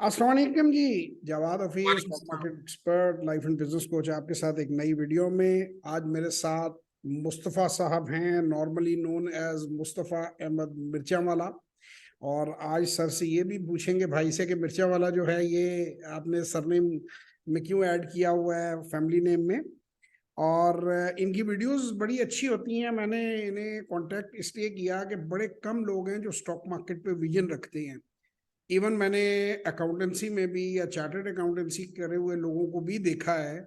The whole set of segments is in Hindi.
अस्सलाम वालेकुम जी। Jawad Hafeez, stock market expert, life and business coach, आपके साथ एक नई वीडियो में। आज मेरे साथ मुस्तफ़ा साहब हैं, normally known as Mustafa Ahmed Mirchawala. और आज सर से ये भी पूछेंगे भाई से कि मिर्चा वाला जो है ये आपने सरनेम में क्यों ऐड किया हुआ है फैमिली नेम में। और इनकी वीडियोस बड़ी अच्छी होती हैं। मैंने इन्हें कांटेक्ट इसलिए किया कि बड़े कम लोग हैं जो स्टॉक मार्केट पे विजन रखते हैं। इवन मैंने अकाउंटेंसी में भी या चार्टर्ड अकाउंटेंसी करे हुए लोगों को भी देखा है,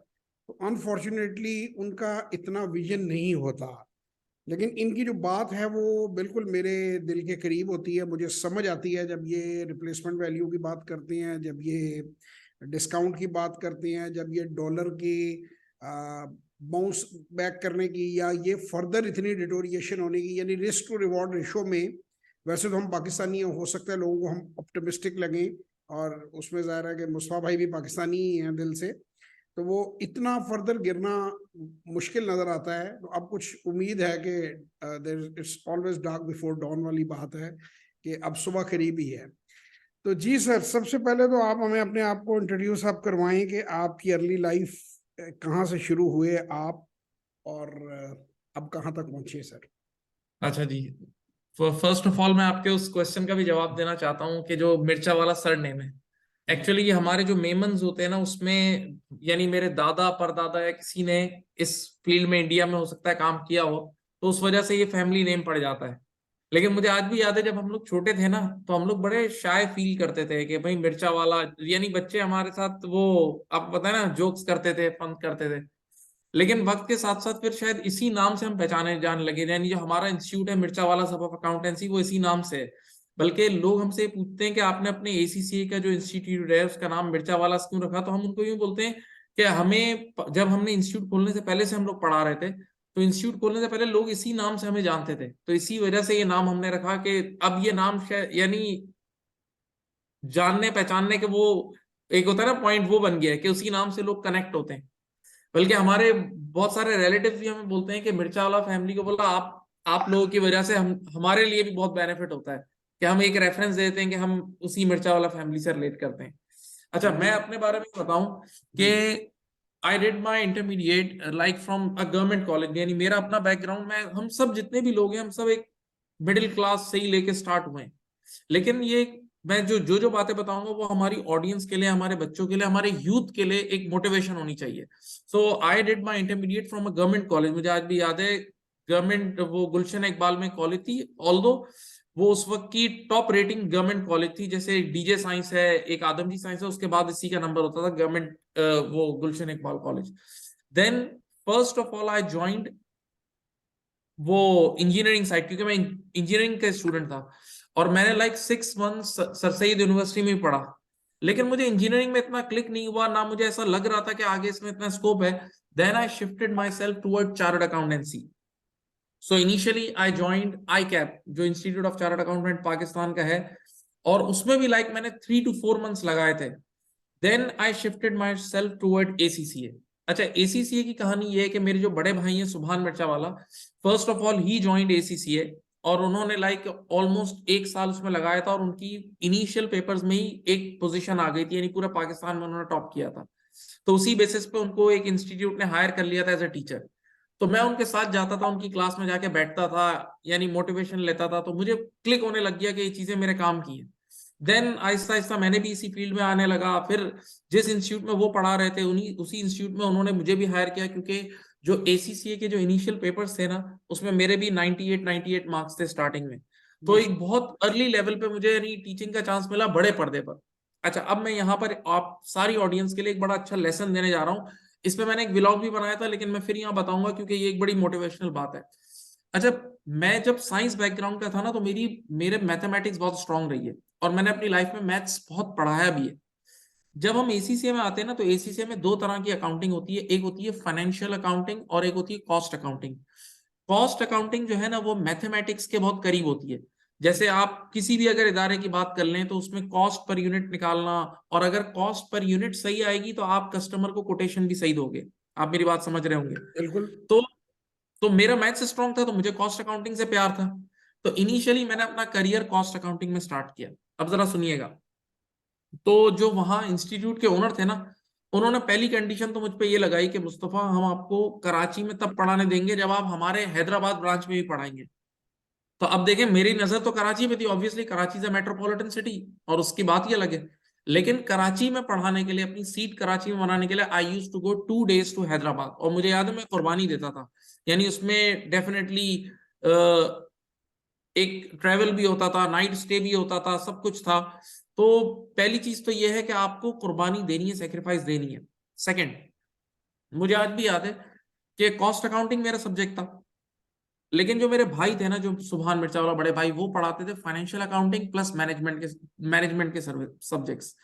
तो अनफॉर्चुनेटली उनका इतना विजन नहीं होता। लेकिन इनकी जो बात है वो बिल्कुल मेरे दिल के करीब होती है। मुझे समझ आती है जब ये रिप्लेसमेंट वैल्यू की बात करते हैं, जब ये डिस्काउंट की बात करते हैं, जब ये डॉलर की बाउंस बैक करने की, या ये फर्दर इतनी डिटोरिएशन होने की, यानी रिस्क टू रिवॉर्ड रेशो में। वैसे तो हम पाकिस्तानी हैं, हो सकता है लोगों को हम ऑप्टिमिस्टिक लगें, और उसमें ज़ाहिर है कि मुस्तफा भाई भी पाकिस्तानी ही हैं दिल से, तो वो इतना फर्दर गिरना मुश्किल नजर आता है। तो अब कुछ उम्मीद है कि there it's always dark before dawn वाली बात है कि अब सुबह करीब ही है। तो जी सर, सबसे पहले तो आप हमें अपने आप को इंट्रोड्यूस आप करवाएं कि आपकी अर्ली लाइफ कहाँ से शुरू हुए आप, और अब कहाँ तक पहुंचे सर। अच्छा जी। फर्स्ट ऑफ ऑल मैं आपके उस क्वेश्चन का भी जवाब देना चाहता हूँ कि जो मिर्चा वाला सर नेम है, एक्चुअली ये हमारे जो मेमन्स होते हैं ना उसमें, यानी मेरे दादा परदादा या किसी ने इस फील्ड में इंडिया में हो सकता है काम किया हो, तो उस वजह से ये फैमिली नेम पड़ जाता है। लेकिन मुझे आज भी याद है जब हम लोग छोटे थे ना, तो हम लोग बड़े शाय फील करते थे कि भाई मिर्चा वाला, यानी बच्चे हमारे साथ वो, आपको पता है ना, जोक्स करते थे, फन करते थे। लेकिन वक्त के साथ साथ फिर शायद इसी नाम से हम पहचाने जाने लगे, यानी जो हमारा इंस्टीट्यूट है मिर्चा वाला सब ऑफ अकाउंटेंसी, वो इसी नाम से है। बल्कि लोग हमसे पूछते हैं कि आपने अपने एसीसीए का जो इंस्टीट्यूट है उसका नाम मिर्चा वाला क्यों रखा, तो हम उनको यूं बोलते हैं कि हमें जब हमने इंस्टीट्यूट खोलने से पहले से हम लोग पढ़ा रहे थे, तो इंस्टीट्यूट खोलने से पहले लोग इसी नाम से हमें जानते थे, तो इसी वजह से ये नाम हमने रखा कि अब ये नाम शायद यानी जानने पहचानने के वो एक होता है ना पॉइंट, वो बन गया है कि उसी नाम से लोग कनेक्ट होते हैं। बल्कि हमारे बहुत सारे रिलेटिव्स भी हमें बोलते हैं कि मिर्चा वाला फैमिली को बोला आप लोगों की वजह से हम, हमारे लिए भी बहुत बेनिफिट होता है कि हम एक रेफरेंस देते हैं कि हम उसी मिर्चा वाला फैमिली से रिलेट करते हैं। अच्छा, मैं अपने बारे में बताऊं कि आई did my intermediate like from a government college, यानी मेरा अपना बैकग्राउंड, मैं हम सब जितने भी लोग हैं हम सब एक मिडिल क्लास से ही लेके स्टार्ट हुए हैं। लेकिन ये मैं जो जो बातें बताऊंगा वो हमारी ऑडियंस के लिए, हमारे बच्चों के लिए, हमारे यूथ के लिए एक मोटिवेशन होनी चाहिए। So I did my intermediate from a government college, मुझे आज भी याद है, गवर्नमेंट, वो गुलशन इकबाल में कॉलेज थी, ऑल्दो वो उस वक्त की टॉप रेटिंग गवर्नमेंट कॉलेज थी। जैसे डीजे साइंस है, एक आदमजी साइंस है, उसके बाद इसी का नंबर होता था गवर्नमेंट, वो Gulshan Iqbal college. Then first of all I joined वो इंजीनियरिंग साइड, क्योंकि मैं इंजीनियरिंग का स्टूडेंट था, और मैंने like 6 months sir Syed university में ही पढ़ा। लेकिन मुझे इंजीनियरिंग में इतना क्लिक नहीं हुआ ना, मुझे ऐसा लग रहा था कि आगे इसमें इतना स्कोप है। Then I shifted myself toward chartered accountancy. So initially I joined ICAP, जो institute of chartered accountant Pakistan का है, और उसमें भी लाइक मैंने 3 to 4 मंथ्स लगाए थे। Then I shifted myself toward ACCA. अच्छा, एसीसीए की कहानी ये है कि मेरे जो बड़े भाई हैं सुभान मिर्चा वाला, first of all he joined ACCA, और उन्होंने लाइक ऑलमोस्ट 1 साल उसमें लगाया था, और उनकी इनिशियल पेपर्स में ही एक पोजीशन आ गई थी, यानी पूरा पाकिस्तान में उन्होंने टॉप किया था। तो उसी बेसिस पे उनको एक इंस्टीट्यूट ने हायर कर लिया था एज अ टीचर। तो मैं उनके साथ जाता था, उनकी क्लास में जाके बैठता था, यानी मोटिवेशन लेता था, तो मुझे क्लिक होने लग गया कि ये चीजें मेरे काम की हैं। देन आहिस्ता आहिस्ता मैंने भी इसी फील्ड में आने लगा। फिर जिस इंस्टीट्यूट में वो पढ़ा रहे थे उन्हीं उसी इंस्टीट्यूट में उन्होंने मुझे भी हायर किया, क्योंकि जो एसीसीए के जो इनिशियल पेपर्स थे ना, उसमें मेरे भी 98 मार्क्स थे स्टार्टिंग में। तो एक बहुत अर्ली लेवल पे मुझे यानी टीचिंग का चांस मिला बड़े पर्दे पर। अच्छा, अब मैं यहाँ पर आप सारी ऑडियंस के लिए एक बड़ा अच्छा लेसन देने जा रहा हूँ। इस पे मैंने एक व्लॉग भी बनाया था, लेकिन मैं फिर यहाँ बताऊंगा क्योंकि ये एक बड़ी मोटिवेशनल बात है। अच्छा, मैं जब साइंस बैकग्राउंड का था ना, तो मेरे मैथमेटिक्स बहुत स्ट्रांग रही है, और मैंने अपनी लाइफ में मैथ्स बहुत पढ़ाया भी है। जब हम एसीसीए में आते हैं ना, तो एसीसीए में 2 तरह की अकाउंटिंग होती है, एक होती है फाइनेंशियल अकाउंटिंग और एक होती है कॉस्ट अकाउंटिंग। कॉस्ट अकाउंटिंग जो है ना, वो मैथमेटिक्स के बहुत करीब होती है। जैसे आप किसी भी अगर इदारे की बात कर लें, तो उसमें कॉस्ट पर यूनिट निकालना, और अगर कॉस्ट पर यूनिट सही आएगी तो आप कस्टमर को कोटेशन भी सही दोगे। आप मेरी बात समझ रहे होंगे। बिल्कुल। तो तो मेरा मैथ्स स्ट्रांग था, तो मुझे कॉस्ट अकाउंटिंग से प्यार था। तो इनिशियली मैंने अपना करियर कॉस्ट अकाउंटिंग में स्टार्ट किया। अब जरा सुनिएगा। तो जो वहाँ इंस्टीट्यूट के ओनर थे ना, उन्होंने पहली कंडीशन तो मुझ पे ये लगाई कि मुस्तफा हम आपको कराची में तब पढ़ाने देंगे जब आप हमारे हैदराबाद ब्रांच में भी पढ़ाएंगे। तो अब देखें, मेरी नजर तो कराची में थी, obviously Karachi is a metropolitan city और उसकी बात ही अलग है। लेकिन कराची में पढ़ाने के लिए, अपनी सीट कराची में बनाने के लिए, I use to go 2 days to Hyderabad, और मुझे याद है मैं कुर्बानी देता था। यानी उसमें डेफिनेटली एक ट्रेवल भी होता था, नाइट स्टे भी होता था, सब कुछ था। तो पहली चीज तो यह है कि आपको कुर्बानी देनी है, सेक्रीफाइस देनी है। सेकंड, मुझे आज भी याद है कि कॉस्ट अकाउंटिंग मेरा सब्जेक्ट था, लेकिन जो मेरे भाई थे ना, जो सुभान मिर्चा वाला बड़े भाई, वो पढ़ाते थे फाइनेंशियल अकाउंटिंग प्लस मैनेजमेंट के सब्जेक्ट्स।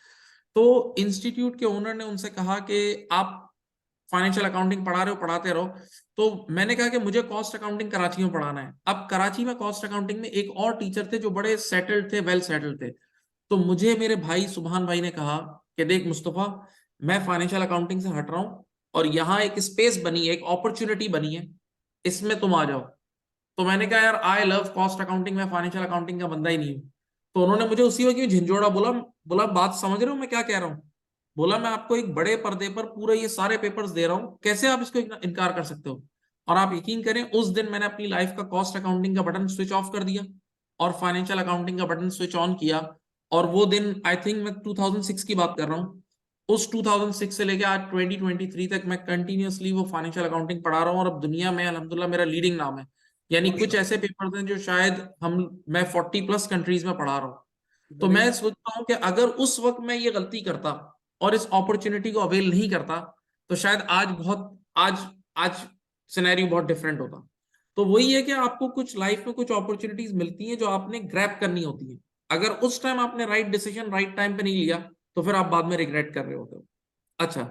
तो इंस्टीट्यूट के ओनर ने उनसे कहा कि आप फाइनेंशियल अकाउंटिंग पढ़ा रहे हो, पढ़ाते रहो। तो मैंने कहा कि मुझे कॉस्ट अकाउंटिंग कराची में पढ़ाना है। अब कराची में कॉस्ट अकाउंटिंग में एक और टीचर थे जो बड़े सेटल्ड थे, वेल सेटल्ड थे। तो मुझे मेरे भाई सुभान भाई ने कहा कि देख मुस्तफा, मैं फाइनेंशियल अकाउंटिंग से हट रहा हूँ और यहाँ एक स्पेस बनी है, एक अपॉर्चुनिटी बनी है, इसमें तुम आ जाओ। तो मैंने कहा यार, आई लव कॉस्ट अकाउंटिंग, मैं फाइनेंशियल अकाउंटिंग का बंदा ही नहीं हूँ। तो उन्होंने मुझे उसी वक्त झिंझोड़ा, बोला बोला बात समझ रहे हो मैं क्या कह रहा हूँ? बोला मैं आपको एक बड़े पर्दे पर पूरे ये सारे पेपर्स दे रहा हूँ, कैसे आप इसको इनकार कर सकते हो? और आप यकीन करें, उस दिन मैंने अपनी लाइफ का कॉस्ट अकाउंटिंग का बटन स्विच ऑफ कर दिया और फाइनेंशियल अकाउंटिंग का बटन स्विच ऑन किया। और वो दिन, आई थिंक मैं 2006 की बात कर रहा हूँ, उस 2006 से लेकर आज 2023 तक मैं कंटिन्यूअसली वो फाइनेंशियल अकाउंटिंग पढ़ा रहा हूँ, और अब दुनिया में अल्हम्दुलिल्लाह मेरा लीडिंग नाम है। यानी कुछ माशाल्लाह। ऐसे पेपर्स हैं जो शायद मैं 40+ कंट्रीज में पढ़ा रहा हूँ। तो वेरी मैं सोचता हूँ कि अगर उस वक्त मैं ये गलती करता और इस अपॉर्चुनिटी को अवेल नहीं करता, तो शायद आज सिनेरियो बहुत डिफरेंट होता। तो वही है कि आपको कुछ लाइफ में कुछ अपॉर्चुनिटीज मिलती हैं जो आपने ग्रैब करनी होती है। अगर उस टाइम आपने राइट डिसीजन राइट टाइम पे नहीं लिया, तो फिर आप बाद में रिग्रेट कर रहे होते हो। अच्छा,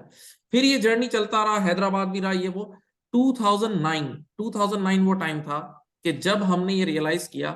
फिर ये जर्नी चलता रहा, हैदराबाद भी रहा, ये वो। 2009 वो टाइम था कि जब हमने ये रियलाइज किया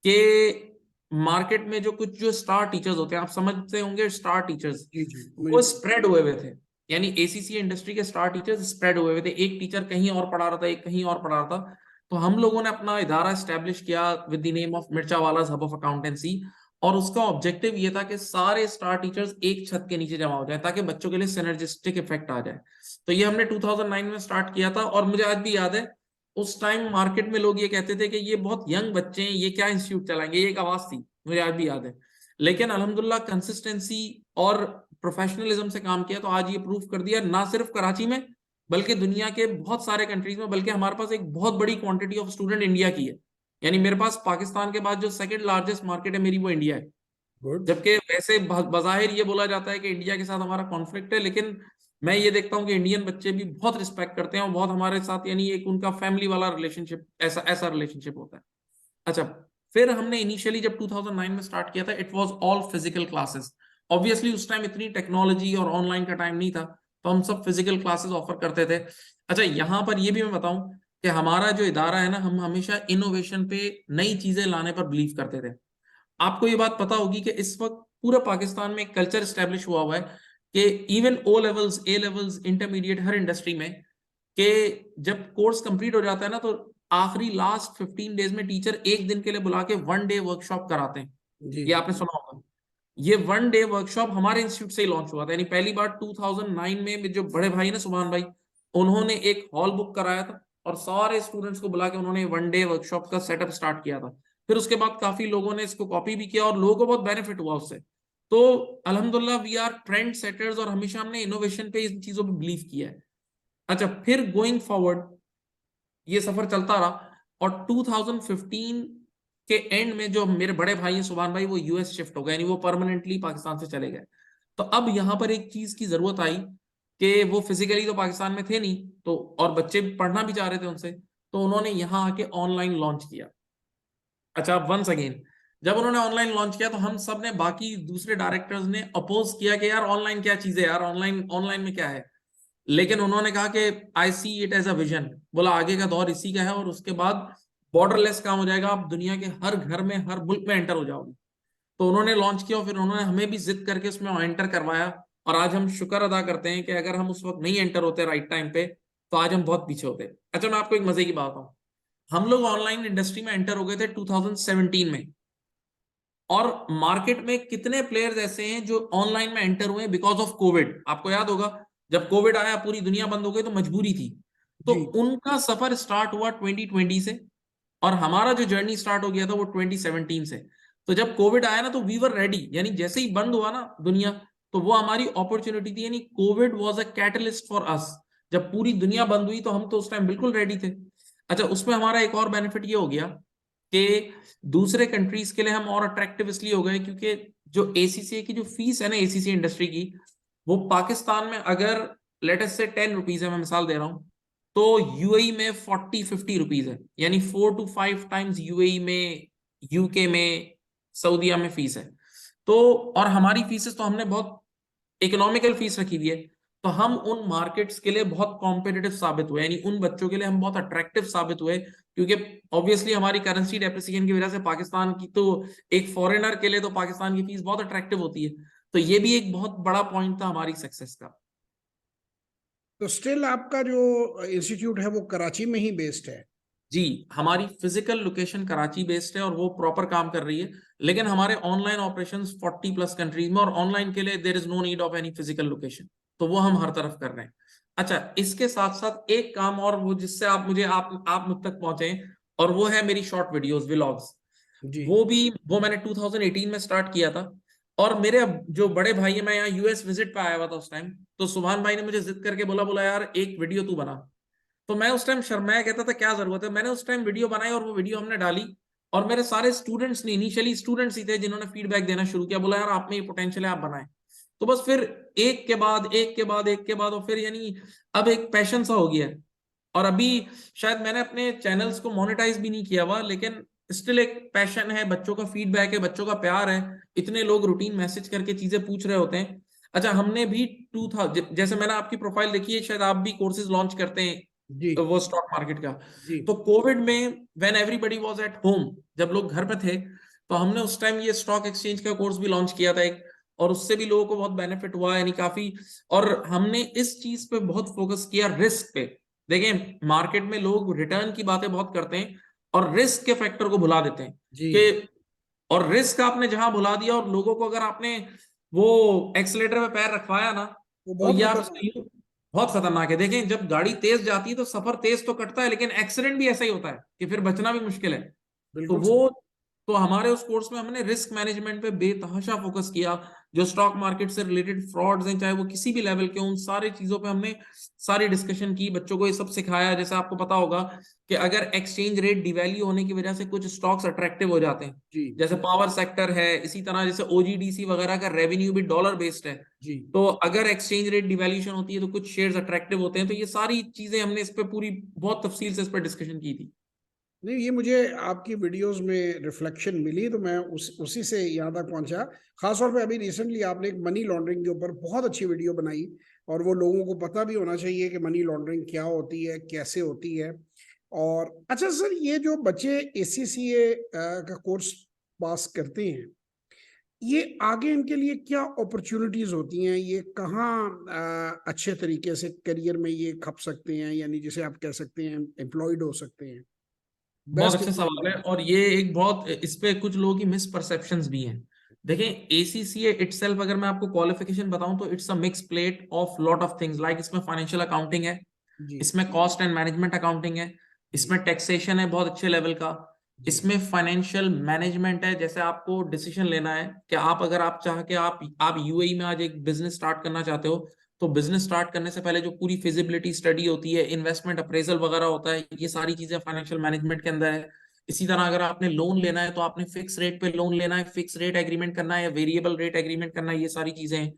कि मार्केट में जो कुछ जो स्टार टीचर्स होते हैं, आप समझते होंगे स्टार टीचर्स, जी जी वो बिल्कुल। स्प्रेड हुए हुए थे। यानी एसीसी इंडस्ट्री के स्टार टीचर्स स्प्रेड हुए हुए थे, एक टीचर कहीं और पढ़ा रहा था, एक कहीं और पढ़ा रहा था। तो हम लोगों ने अपना इदारा स्टैब्लिश किया विद द नेम ऑफ मिर्चा वाला हब ऑफ अकाउंटेंसी। और उसका ऑब्जेक्टिव ये था कि सारे स्टार टीचर्स एक छत के नीचे जमा हो जाए, ताकि बच्चों के लिए सिनर्जिस्टिक इफेक्ट आ जाए। तो ये हमने 2009 में स्टार्ट किया था। और मुझे आज भी याद है, उस टाइम मार्केट में लोग ये कहते थे कि ये बहुत यंग बच्चे हैं, ये क्या इंस्टीट्यूट चलाएंगे, ये एक आवाज थी, मुझे आज भी याद है। लेकिन अल्हम्दुलिल्लाह कंसिस्टेंसी और प्रोफेशनलिज्म से काम किया, तो आज ये प्रूव कर दिया, ना सिर्फ कराची में बल्कि दुनिया के बहुत सारे कंट्रीज में। बल्कि हमारे पास एक बहुत बड़ी क्वांटिटी ऑफ स्टूडेंट इंडिया की है। यानी मेरे पास पाकिस्तान के बाद जो सेकंड लार्जेस्ट मार्केट है मेरी, वो इंडिया है। गुड। जबकि वैसे बजाहिर ये बोला जाता है कि इंडिया के साथ हमारा कॉन्फ्लिक्ट है, लेकिन मैं ये देखता हूँ कि इंडियन बच्चे भी बहुत रिस्पेक्ट करते हैं और बहुत हमारे साथ, यानी एक उनका फैमिली वाला रिलेशनशिप, ऐसा ऐसा रिलेशनशिप होता है। अच्छा, फिर हमने इनिशियली जब 2009 में स्टार्ट किया था, it was all physical classes. Obviously उस टाइम इतनी टेक्नोलॉजी और ऑनलाइन का टाइम नहीं था, तो हम सब फिजिकल क्लासेस ऑफर करते थे। अच्छा, यहाँ पर ये भी मैं बताऊं कि हमारा जो इदारा है ना, हम हमेशा इनोवेशन पे, नई चीजें लाने पर बिलीव करते थे। आपको ये बात पता होगी कि इस वक्त पूरे पाकिस्तान में एक कल्चर स्टैब्लिश हुआ हुआ है कि even O levels, A levels, intermediate, हर इंडस्ट्री में, कि जब कोर्स कंप्लीट हो जाता है ना, तो आखिरी लास्ट 15 डेज में टीचर एक दिन के लिए बुला के 1 डे वर्कशॉप कराते हैं। जी ये जी। आपने सुना होगा। ये 1 डे वर्कशॉप हमारे इंस्टीट्यूट से ही लॉन्च हुआ था। यानी पहली बार 2009 में जो बड़े भाई ना सुभान भाई, उन्होंने एक हॉल बुक कराया था और सारे स्टूडेंट्स को बुला के उन्होंने 1 डे वर्कशॉप का सेटअप स्टार्ट किया था। फिर उसके बाद काफी लोगों ने इसको कॉपी भी किया और लोगों को बहुत बेनिफिट हुआ उससे। तो अल्हम्दुलिल्लाह वी आर ट्रेंड सेटर्स, और हमेशा हमने इनोवेशन पे, इन चीजों पे बिलीव किया है। अच्छा, फिर गोइंग फॉरवर्ड ये सफर चलता रहा, और 2015 के एंड में जो मेरे बड़े भाई हैं सुभान भाई, वो यूएस शिफ्ट हो गए, यानी वो परमानेंटली पाकिस्तान से चले गए। तो अब यहाँ पर एक चीज की जरूरत आई कि वो फिजिकली तो पाकिस्तान में थे नहीं, तो और बच्चे पढ़ना भी चाह रहे थे उनसे, तो उन्होंने यहाँ आके ऑनलाइन लॉन्च किया। अच्छा, वंस अगेन जब उन्होंने ऑनलाइन लॉन्च किया, तो हम सब ने, बाकी दूसरे डायरेक्टर्स ने अपोज किया कि यार ऑनलाइन क्या चीज है, यार ऑनलाइन ऑनलाइन में क्या है। लेकिन उन्होंने कहा कि I see it as a vision, बोला आगे का दौर इसी का है, और उसके बाद बॉर्डरलेस काम हो जाएगा, आप दुनिया के हर घर में, हर मुल्क में एंटर हो जाओगे। तो उन्होंने लॉन्च किया और फिर उन्होंने हमें भी जिद करके उसमें एंटर करवाया। और आज हम शुक्र अदा करते हैं कि अगर हम उस वक्त नहीं एंटर होते राइट टाइम पे, तो आज हम बहुत पीछे होते। अच्छा, मैं आपको एक मजे की बात हूँ, हम लोग ऑनलाइन इंडस्ट्री में एंटर हो गए थे 2017 में। और मार्केट में कितने प्लेयर्स ऐसे हैं जो ऑनलाइन में एंटर हुए बिकॉज ऑफ कोविड। आपको याद होगा जब कोविड आया पूरी दुनिया बंद हो गई तो मजबूरी थी, तो जी उनका सफर स्टार्ट हुआ 2020 से, और हमारा जो जर्नी स्टार्ट हो गया था वो 2017 से। तो जब कोविड आया ना तो वी वर रेडी, यानी जैसे ही बंद हुआ ना दुनिया, तो वो हमारी अपॉर्चुनिटी थी, यानी Covid was a catalyst for us. जब पूरी दुनिया बंद हुई तो हम तो उस टाइम बिल्कुल रेडी थे। अच्छा, उसमें हमारा एक और बेनिफिट ये हो गया कि दूसरे कंट्रीज के लिए हम और अट्रैक्टिव इसलिए हो गए क्योंकि जो एसीसीए की जो फीस है ना एसीसी इंडस्ट्री की, वो पाकिस्तान में अगर लेटेस्ट से 10 रुपीज है, मैं मिसाल दे रहा हूं, तो यूएई में 40-50 रुपीज है, यानी 4 to 5 टाइम्स यूएई में, यूके में, सऊदीया में फीस है। तो और हमारी फीसेस तो हमने बहुत इकोनॉमिकल फीस रखी हुई है, तो हम उन मार्केट्स के लिए बहुत कॉम्पिटिटिव साबित हुए, यानी उन बच्चों के लिए हम बहुत अट्रैक्टिव साबित हुए, क्योंकि ऑब्वियसली हमारी करेंसी डेप्रिसिएशन की वजह से पाकिस्तान की तो, एक फॉरेनर के लिए तो पाकिस्तान की फीस बहुत अट्रैक्टिव होती है। तो ये भी एक बहुत बड़ा पॉइंट था हमारी सक्सेस का। तो स्टिल आपका जो इंस्टीट्यूट है वो कराची में ही बेस्ड है? जी, हमारी फिजिकल लोकेशन कराची बेस्ड है और वो प्रॉपर काम कर रही है, लेकिन हमारे ऑनलाइन ऑपरेशंस 40+ कंट्रीज में, और ऑनलाइन के लिए there is no need of any physical location, तो वो हम हर तरफ कर रहे हैं। अच्छा, इसके साथ साथ एक काम और, वो जिससे आप मुझ तक पहुंचे, और वो है मेरी शॉर्ट वीडियोस, व्लॉग्स। जी वो मैंने 2018 में स्टार्ट किया था। और मेरे जो बड़े भाई है, मैं यहाँ यूएस विजिट पे आया हुआ था उस टाइम, तो सुभान भाई ने मुझे जिद करके बोला बोला यार एक वीडियो तू बना। तो मैं उस टाइम शर्माया, कहता था क्या जरूरत है। मैंने उस टाइम वीडियो बनाई और वो वीडियो हमने डाली, और मेरे सारे स्टूडेंट्स ने, इनिशियली स्टूडेंट्स ही थे जिन्होंने फीडबैक देना शुरू किया, बोला यार आप में ये पोटेंशियल है, आप बनाएं। तो बस फिर एक के बाद एक के बाद एक के बाद, और फिर यानी अब एक पैशन सा हो गया है। और अभी शायद मैंने अपने चैनल्स को मोनेटाइज भी नहीं किया हुआ, लेकिन स्टिल एक पैशन है, बच्चों का फीडबैक है, बच्चों का प्यार है, इतने लोग रूटीन मैसेज करके चीजें पूछ रहे होते हैं। अच्छा, हमने भी 2000, जैसे मैंने आपकी प्रोफाइल देखी है, शायद आप भी कोर्सेज लॉन्च करते हैं, जी तो वो स्टॉक मार्केट का। जी तो कोविड में when everybody was at home, जब लोग घर पे थे, तो हमने उस टाइम ये स्टॉक एक्सचेंज का कोर्स भी लॉन्च किया था एक, और उससे भी लोगों को बहुत बेनिफिट हुआ, यानी काफी। और हमने इस चीज पे बहुत फोकस किया, रिस्क पे। देखें, मार्केट में लोग रिटर्न की बातें बहुत करते हैं और रिस्क के फैक्टर को भुला देते हैं जी कि, और रिस्क आपने जहां भुला दिया, और लोगों को अगर आपने वो एक्सीलेटर पे पैर रखवाया ना, वो तो बहुत ये आप खतरनाक है। बहुत खतरनाक है। देखें, जब गाड़ी तेज जाती है तो सफर तेज तो कटता है, लेकिन एक्सीडेंट भी ऐसा ही होता है कि फिर बचना भी मुश्किल है। तो बिल्कुल सही। वो, तो हमारे उस कोर्स में हमने रिस्क मैनेजमेंट पे बेतहाशा फोकस किया, जो स्टॉक मार्केट से रिलेटेड फ्रॉड्स हैं, चाहे वो किसी भी लेवल के, उन सारी चीजों पे हमने सारी डिस्कशन की, बच्चों को ये सब सिखाया। जैसे आपको पता होगा कि अगर एक्सचेंज रेट डिवैल्यू होने की वजह से कुछ स्टॉक्स अट्रैक्टिव हो जाते हैं, जी जैसे पावर सेक्टर है, इसी तरह जैसे ओजीडीसी वगैरह का रेवेन्यू भी डॉलर बेस्ड है, जी। तो अगर एक्सचेंज रेट डिवैल्यूशन होती है तो कुछ शेयर्स अट्रैक्टिव होते हैं। तो ये सारी चीजें हमने इस पे पूरी बहुत तफसील से इस पर डिस्कशन की थी। नहीं, ये मुझे आपकी वीडियोस में रिफ्लेक्शन मिली तो मैं उसी से यहाँ तक पहुंचा। खासतौर पे अभी रिसेंटली आपने एक मनी लॉन्ड्रिंग के ऊपर बहुत अच्छी वीडियो बनाई, और वो लोगों को पता भी होना चाहिए कि मनी लॉन्ड्रिंग क्या होती है, कैसे होती है। और अच्छा सर, ये जो बच्चे एसीसीए का कोर्स पास करते हैं, ये आगे इनके लिए क्या अपॉर्चुनिटीज होती हैं? ये कहाँ अच्छे तरीके से करियर में ये खप सकते हैं, यानी जिसे आप कह सकते हैं एम्प्लॉयड हो सकते हैं, बहुत बेस्ट अच्छा सवाल है, एम्प्लॉयमेंट? और ये एक बहुत, इस पे कुछ लोगों की मिसपरसेप्शंस भी हैं। देखें, एसीसीए इटसेल्फ अगर मैं आपको क्वालिफिकेशन बताऊं तो it's a mix plate of lot of things, like इसमें फाइनेंशियल अकाउंटिंग है, जी इसमें कॉस्ट एंड मैनेजमेंट अकाउंटिंग है, जी इसमें टैक्सेशन है बहुत अच्छे लेवल का, जी इसमें फाइनेंशियल मैनेजमेंट है, जैसे आपको डिसीजन लेना है कि आप, अगर आप चाह के आप यूएई में आज एक बिजनेस स्टार्ट करना चाहते हो, तो बिजनेस स्टार्ट करने से पहले जो पूरी फिजिबिलिटी स्टडी होती है, इन्वेस्टमेंट अप्रेजल वगैरह होता है, ये सारी चीजें फाइनेंशियल मैनेजमेंट के अंदर है। इसी तरह अगर आपने लोन लेना है तो आपने फिक्स रेट पे लोन लेना है, फिक्स रेट एग्रीमेंट करना है या वेरिएबल रेट एग्रीमेंट करना है, ये सारी चीजें हैं।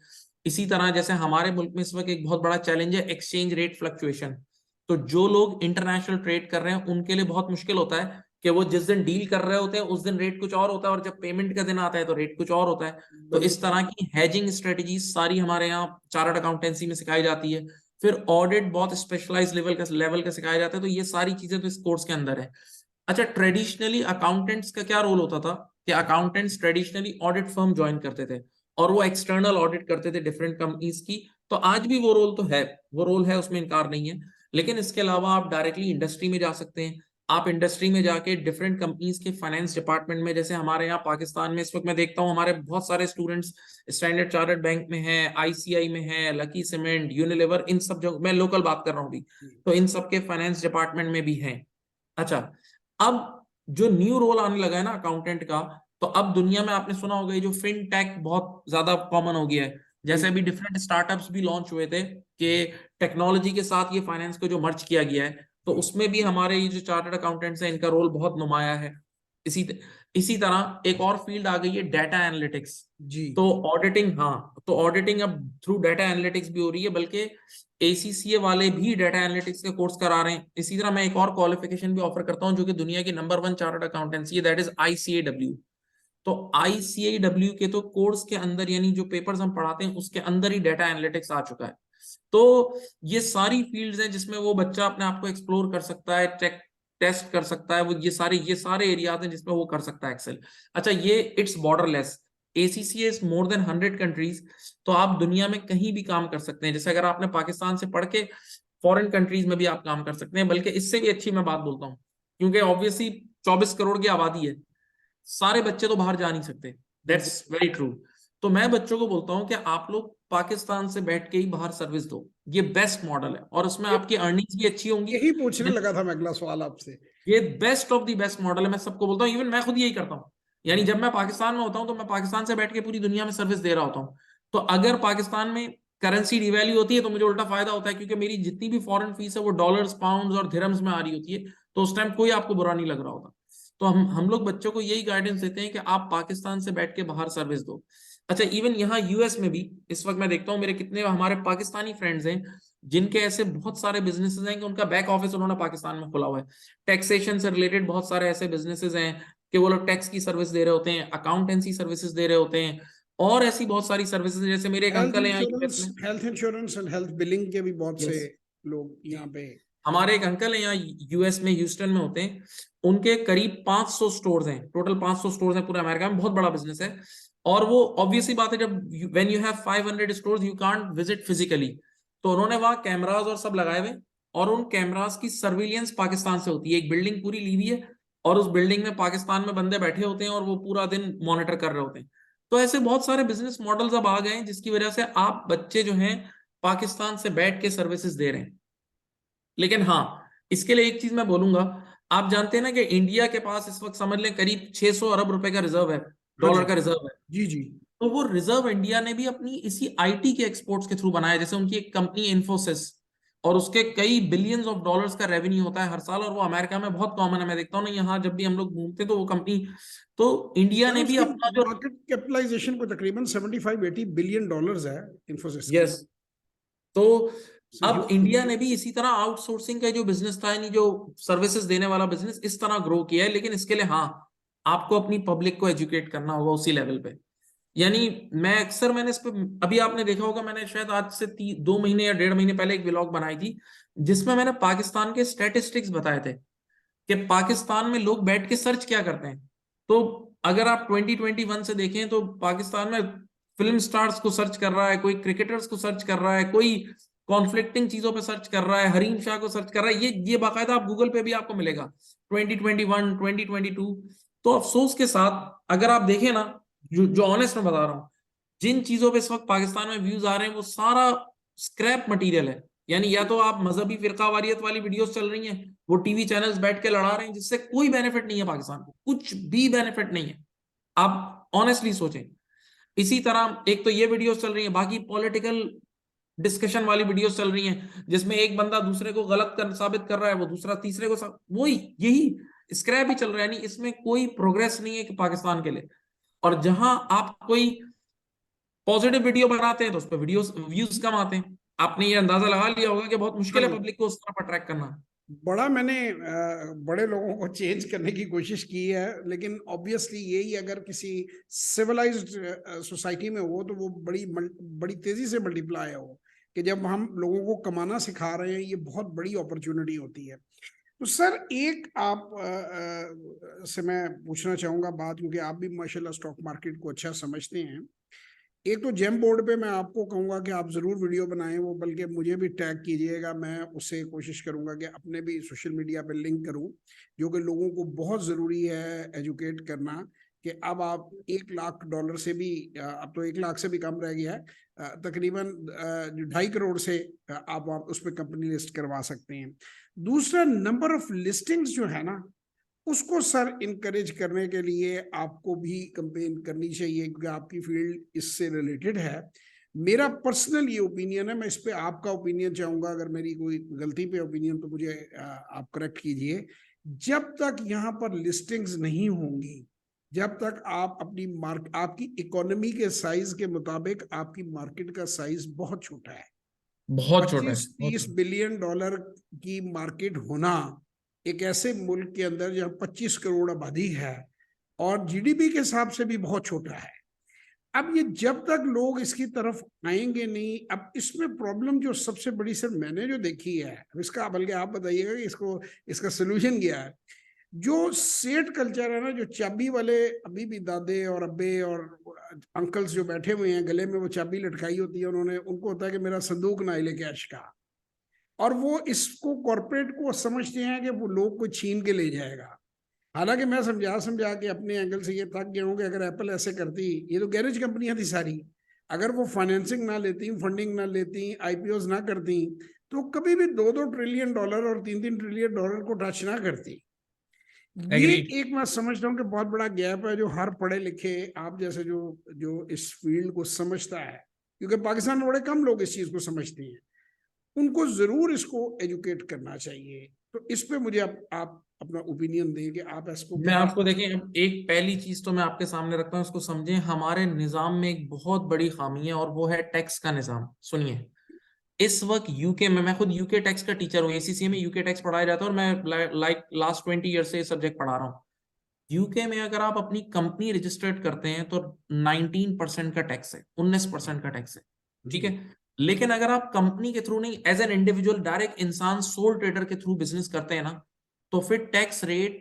इसी तरह जैसे हमारे मुल्क में इस वक्त एक बहुत बड़ा चैलेंज है एक्सचेंज रेट फ्लक्चुएशन। तो जो लोग इंटरनेशनल ट्रेड कर रहे हैं उनके लिए बहुत मुश्किल होता है कि वो जिस दिन डील कर रहे होते हैं उस दिन रेट कुछ और होता है, और जब पेमेंट का दिन आता है तो रेट कुछ और होता है। तो बिल्कुल इस तरह की हैजिंग स्ट्रेटजी सारी हमारे यहाँ चार्टर्ड अकाउंटेंसी में सिखाई जाती है। फिर ऑडिट बहुत स्पेशलाइज लेवल का सिखाया जाता है। तो ये सारी चीजें तो इस कोर्स के अंदर है। अच्छा, ट्रेडिशनली अकाउंटेंट्स का क्या रोल होता था कि accountants traditionally audit firm join करते थे और वो एक्सटर्नल ऑडिट करते थे डिफरेंट कंपनीज की। तो आज भी वो रोल तो है, वो रोल है, उसमें इनकार नहीं है। लेकिन इसके अलावा आप डायरेक्टली इंडस्ट्री में जा सकते हैं, आप इंडस्ट्री में जाके डिफरेंट कंपनीज के फाइनेंस डिपार्टमेंट में, जैसे हमारे यहाँ पाकिस्तान में इस वक्त मैं देखता हूँ हमारे बहुत सारे स्टूडेंट्स स्टैंडर्ड चार्टर्ड बैंक में हैं, आईसीआई में हैं, लकी सीमेंट, यूनिलीवर, इन सब जगह, मैं लोकल बात कर रहा हूँ अभी, तो इन सब के फाइनेंस डिपार्टमेंट में भी हैं। अच्छा, अब जो न्यू रोल आने लगा है ना अकाउंटेंट का, तो अब दुनिया में आपने सुना होगा ये जो फिनटेक बहुत ज्यादा कॉमन हो गया है। जैसे अभी डिफरेंट स्टार्टअप्स भी लॉन्च हुए थे कि टेक्नोलॉजी के साथ ये फाइनेंस को जो मर्ज किया गया है, तो उसमें भी हमारे ये जो चार्टर्ड अकाउंटेंट्स हैं इनका रोल बहुत नुमाया है। इसी इसी तरह एक और फील्ड आ गई है, डाटा एनालिटिक्स। जी। तो ऑडिटिंग, हाँ, तो ऑडिटिंग अब थ्रू डाटा एनालिटिक्स भी हो रही है, बल्कि एसीसीए वाले भी डाटा एनालिटिक्स के कोर्स करा रहे हैं। इसी तरह मैं एक और क्वालिफिकेशन भी ऑफर करता हूँ जो कि दुनिया की नंबर 1 चार्टर्ड अकाउंटेंसी है, दैट इज आईसीएडब्ल्यू। तो आईसीएडब्ल्यू के तो कोर्स के अंदर, यानी जो पेपर्स हम पढ़ाते हैं उसके अंदर ही डाटा एनालिटिक्स आ चुका है। तो ये सारी फील्ड्स हैं जिसमें वो बच्चा अपने आप को एक्सप्लोर कर सकता है, टेस्ट कर सकता है, वो ये सारे एरियाज हैं जिसमें वो कर सकता है एक्सेल। अच्छा, ये it's borderless, ACCA is more than 100 countries, तो आप दुनिया में कहीं भी काम कर सकते हैं। जैसे अगर आपने पाकिस्तान से पढ़ के फॉरेन कंट्रीज में भी आप काम कर सकते हैं, बल्कि इससे भी अच्छी मैं बात बोलता हूँ, क्योंकि ऑब्वियसली 24 करोड़ की आबादी है, सारे बच्चे तो बाहर जा नहीं सकते, दैट्स वेरी ट्रू। तो मैं बच्चों को बोलता हूं कि आप लोग पाकिस्तान से बैठ के ही बाहर सर्विस दो, ये बेस्ट मॉडल है, और उसमें आपकी अर्निंग्स भी अच्छी होंगी। यही पूछने लगा था मैं अगला सवाल आपसे। ये best of the best model है, मैं सबको बोलता हूँ, इवन मैं खुद यही करता हूँ। यानी जब मैं पाकिस्तान में होता हूँ तो मैं पाकिस्तान से बैठ के पूरी दुनिया में सर्विस दे रहा होता हूँ। तो अगर पाकिस्तान में करेंसी डिवैल्यू होती है तो मुझे उल्टा फायदा होता है, क्योंकि मेरी जितनी भी फॉरेन फीस है वो डॉलर्स, पाउंड्स और दिरहम्स में आ रही होती है, तो उस टाइम कोई आपको बुरा नहीं लग रहा होता। तो हम लोग बच्चों को यही गाइडेंस देते हैं कि आप पाकिस्तान से बैठ के बाहर सर्विस दो। अच्छा, इवन यहाँ यूएस में भी इस वक्त मैं देखता हूँ मेरे कितने हमारे पाकिस्तानी फ्रेंड्स हैं जिनके ऐसे बहुत सारे बिजनेसेस हैं कि उनका बैक ऑफिस उन्होंने पाकिस्तान में खोला हुआ है। टैक्सेशन से रिलेटेड बहुत सारे ऐसे बिजनेसेस हैं कि वो लोग टैक्स की सर्विस दे रहे होते हैं, अकाउंटेंसी सर्विसेज दे रहे होते हैं, और ऐसी बहुत सारी सर्विसेज, जैसे मेरे एक अंकल हैं यहाँ यूएस में। Health insurance and health billing के भी बहुत से यस, लोग यहाँ पे। हमारे एक अंकल हैं यहाँ यूएस में, ह्यूस्टन में होते हैं। उनके करीब 500 स्टोर्स हैं, टोटल 500 स्टोर्स हैं पूरे अमेरिका में, बहुत बड़ा बिजनेस है। और वो ऑब्वियसली बात है, जब when you have 500 stores you can't visit physically, तो उन्होंने वहां कैमरास और सब लगाए हुए, और उन कैमरास की सर्विलियंस पाकिस्तान से होती है। एक बिल्डिंग पूरी ली हुई है और उस बिल्डिंग में पाकिस्तान में बंदे बैठे होते हैं और वो पूरा दिन मॉनिटर कर रहे होते हैं। तो ऐसे बहुत सारे बिजनेस मॉडल्स अब आ गए हैं जिसकी वजह से आप बच्चे जो हैं पाकिस्तान से बैठ के सर्विसेज दे रहे हैं। लेकिन हाँ, इसके लिए एक चीज मैं बोलूंगा, आप जानते हैं ना कि इंडिया के पास इस वक्त समझ लें करीब 600 अरब रुपए का रिजर्व है, हाँ जी। डॉलर का रिजर्व है। जी जी। तो वो रिजर्व इंडिया ने भी अपनी इसी आईटी के एक्सपोर्ट्स के थ्रू बनाया। जैसे उनकी एक कंपनी इन्फोसिस, और उसके कई बिलियंस ऑफ डॉलर्स का रेवेन्यू होता है हर साल, और वो अमेरिका में बहुत कॉमन है। मैं देखता हूँ ना यहाँ जब भी हम लोग घूमते तो वो कंपनी, तो इंडिया यार ने भी उसकी अपना जो, मार्केट कैपिटलाइजेशन को तकरीबन 75-80 बिलियन डॉलर्स है इन्फोसिस की। यस, तो So अब huge इंडिया company. ने भी इसी तरह आउटसोर्सिंग का जो बिजनेस था, यानी जो सर्विसेज देने वाला बिजनेस, इस तरह ग्रो किया है। लेकिन इसके लिए हाँ, आपको अपनी पब्लिक को एजुकेट करना होगा उसी लेवल पे। यानी मैंने इस पे, अभी आपने देखा होगा, मैंने शायद आज से 2 महीने या 1.5 महीने पहले एक व्लॉग बनाई थी जिसमें मैंने पाकिस्तान के स्टैटिस्टिक्स बताए थे कि पाकिस्तान में लोग बैठ के सर्च क्या करते हैं। तो अगर आप 2021 से देखें तो पाकिस्तान में फिल्म स्टार्स को सर्च कर रहा है, कोई क्रिकेटर्स को सर्च कर रहा है, कोई कॉन्फ्लिक्टिंग चीजों पे सर्च कर रहा है, हरीम शाह को सर्च कर रहा है। ये बाकायदा आप गूगल पे भी आपको मिलेगा 2021 2022। तो अफसोस के साथ अगर आप देखें ना, जो ऑनेस्ट में बता रहा हूँ, जिन चीजों पे इस वक्त पाकिस्तान में व्यूज आ रहे हैं वो सारा स्क्रैप मटेरियल है। यानी या तो आप मजहबी फिरकावारियत वाली वीडियोस चल रही हैं, वो टीवी चैनल्स बैठ के लड़ा रहे हैं जिससे कोई बेनिफिट नहीं है पाकिस्तान को, कुछ भी बेनिफिट नहीं है। आप ऑनेस्टली सोचें। इसी तरह एक तो ये वीडियोस चल रही है, बाकी पॉलिटिकल डिस्कशन वाली वीडियोस चल रही हैं जिसमें एक बंदा दूसरे को गलत साबित कर रहा है, वो दूसरा तीसरे को वही यही स्क्रैप ही चल रहा है। यानी इसमें कोई प्रोग्रेस नहीं है कि पाकिस्तान के लिए। और जहां आप कोई पॉजिटिव वीडियो बनाते हैं तो उस पर वीडियो व्यूज कम आते हैं। आपने ये अंदाजा लगा लिया होगा कि बहुत हाँ मुश्किल है जी। पब्लिक को उस तरफ अट्रैक्ट करना। बड़ा मैंने बड़े लोगों को चेंज करने की कोशिश की है, लेकिन ऑब्वियसली यही अगर किसी सिविलाइज्ड सोसाइटी में हो तो वो बड़ी तेजी से मल्टीप्लाई हो, कि जब हम लोगों को कमाना सिखा रहे हैं ये बहुत बड़ी अपॉर्चुनिटी होती है। तो सर एक आप से मैं पूछना चाहूंगा बात, क्योंकि आप भी माशाल्लाह स्टॉक मार्केट को अच्छा समझते हैं, एक तो जेम बोर्ड पे मैं आपको कहूंगा कि आप जरूर वीडियो बनाएं, वो बल्कि मुझे भी टैग कीजिएगा, मैं उससे कोशिश करूंगा कि अपने भी सोशल मीडिया पे लिंक करूं, जो कि लोगों को बहुत जरूरी है एजुकेट करना कि अब आप $1 लाख से भी अब तो 1 लाख से भी कम रह गया है, तकरीबन 2.5 करोड़ से आप उस पर कंपनी लिस्ट करवा सकते हैं। दूसरा, नंबर ऑफ लिस्टिंग्स जो है ना, उसको सर इनकरेज करने के लिए आपको भी कंपेन करनी चाहिए, क्योंकि आपकी फील्ड इससे रिलेटेड है। मेरा पर्सनल ये ओपिनियन है, मैं इस पे आपका ओपिनियन चाहूंगा, अगर मेरी कोई गलती पे ओपिनियन तो मुझे आप करेक्ट कीजिए। जब तक यहाँ पर लिस्टिंग्स नहीं होंगी, जब तक आप अपनी आपकी इकोनॉमी के साइज के मुताबिक आपकी मार्केट का साइज बहुत छोटा है, बहुत छोटा है, 25-30 बिलियन डॉलर की मार्केट होना एक ऐसे मुल्क के अंदर जहां 25 करोड़ आबादी है और जीडीपी के हिसाब से भी बहुत छोटा है। अब ये जब तक लोग इसकी तरफ आएंगे नहीं, अब इसमें प्रॉब्लम जो सबसे बड़ी सर मैंने जो देखी है, अब इसका बल्कि आप बताइएगा कि इसका सोल्यूशन क्या है। जो सेठ कल्चर है ना, जो चाबी वाले अभी भी दादे और अब्बे और अंकल्स जो बैठे हुए हैं, गले में वो चाबी लटकाई होती है उन्होंने, उनको होता है कि मेरा संदूक ना हिले कैश का, और वो इसको कॉर्पोरेट को समझते हैं कि वो लोग को छीन के ले जाएगा। हालांकि मैं समझा समझा के अपने एंगल से ये थक गया हूँ कि अगर एप्पल ऐसे करती, ये तो गैरेज कंपनियां थी सारी, अगर वो फाइनेंसिंग ना लेती, फंडिंग ना लेती, आईपीओ ना करती, तो कभी भी 2-2 ट्रिलियन डॉलर और 3-3 ट्रिलियन डॉलर को टच ना करती। ये एग्रीड। एक मैं समझता हूँ कि बहुत बड़ा गैप है, जो हर पढ़े लिखे आप जैसे जो जो इस फील्ड को समझता है, क्योंकि पाकिस्तान में बड़े कम लोग इस चीज को समझते हैं, उनको जरूर इसको एजुकेट करना चाहिए। तो इस पे मुझे आप अपना ओपिनियन दें कि आप इसको मैं कितना। आपको देखें, अब एक पहली चीज तो मैं आपके सामने रखता हूँ, इसको समझें। हमारे निजाम में एक बहुत बड़ी खामी है और वो है टैक्स का निजाम। सुनिए, इस वक्त यूके में, मैं खुद यूके टैक्स का टीचर हूँ, एसीसी में यूके टैक्स पढ़ाया जाता है और मैं लाइक लास्ट 20 ईयर से ये सब्जेक्ट पढ़ा रहा हूँ। यूके में अगर आप अपनी कंपनी रजिस्टर्ड करते हैं तो 19% का टैक्स है, 19% का टैक्स है, ठीक जी है। लेकिन अगर आप कंपनी के थ्रू नहीं, एज एन इंडिविजुअल डायरेक्ट इंसान सोल ट्रेडर के थ्रू बिजनेस करते हैं ना, तो फिर टैक्स रेट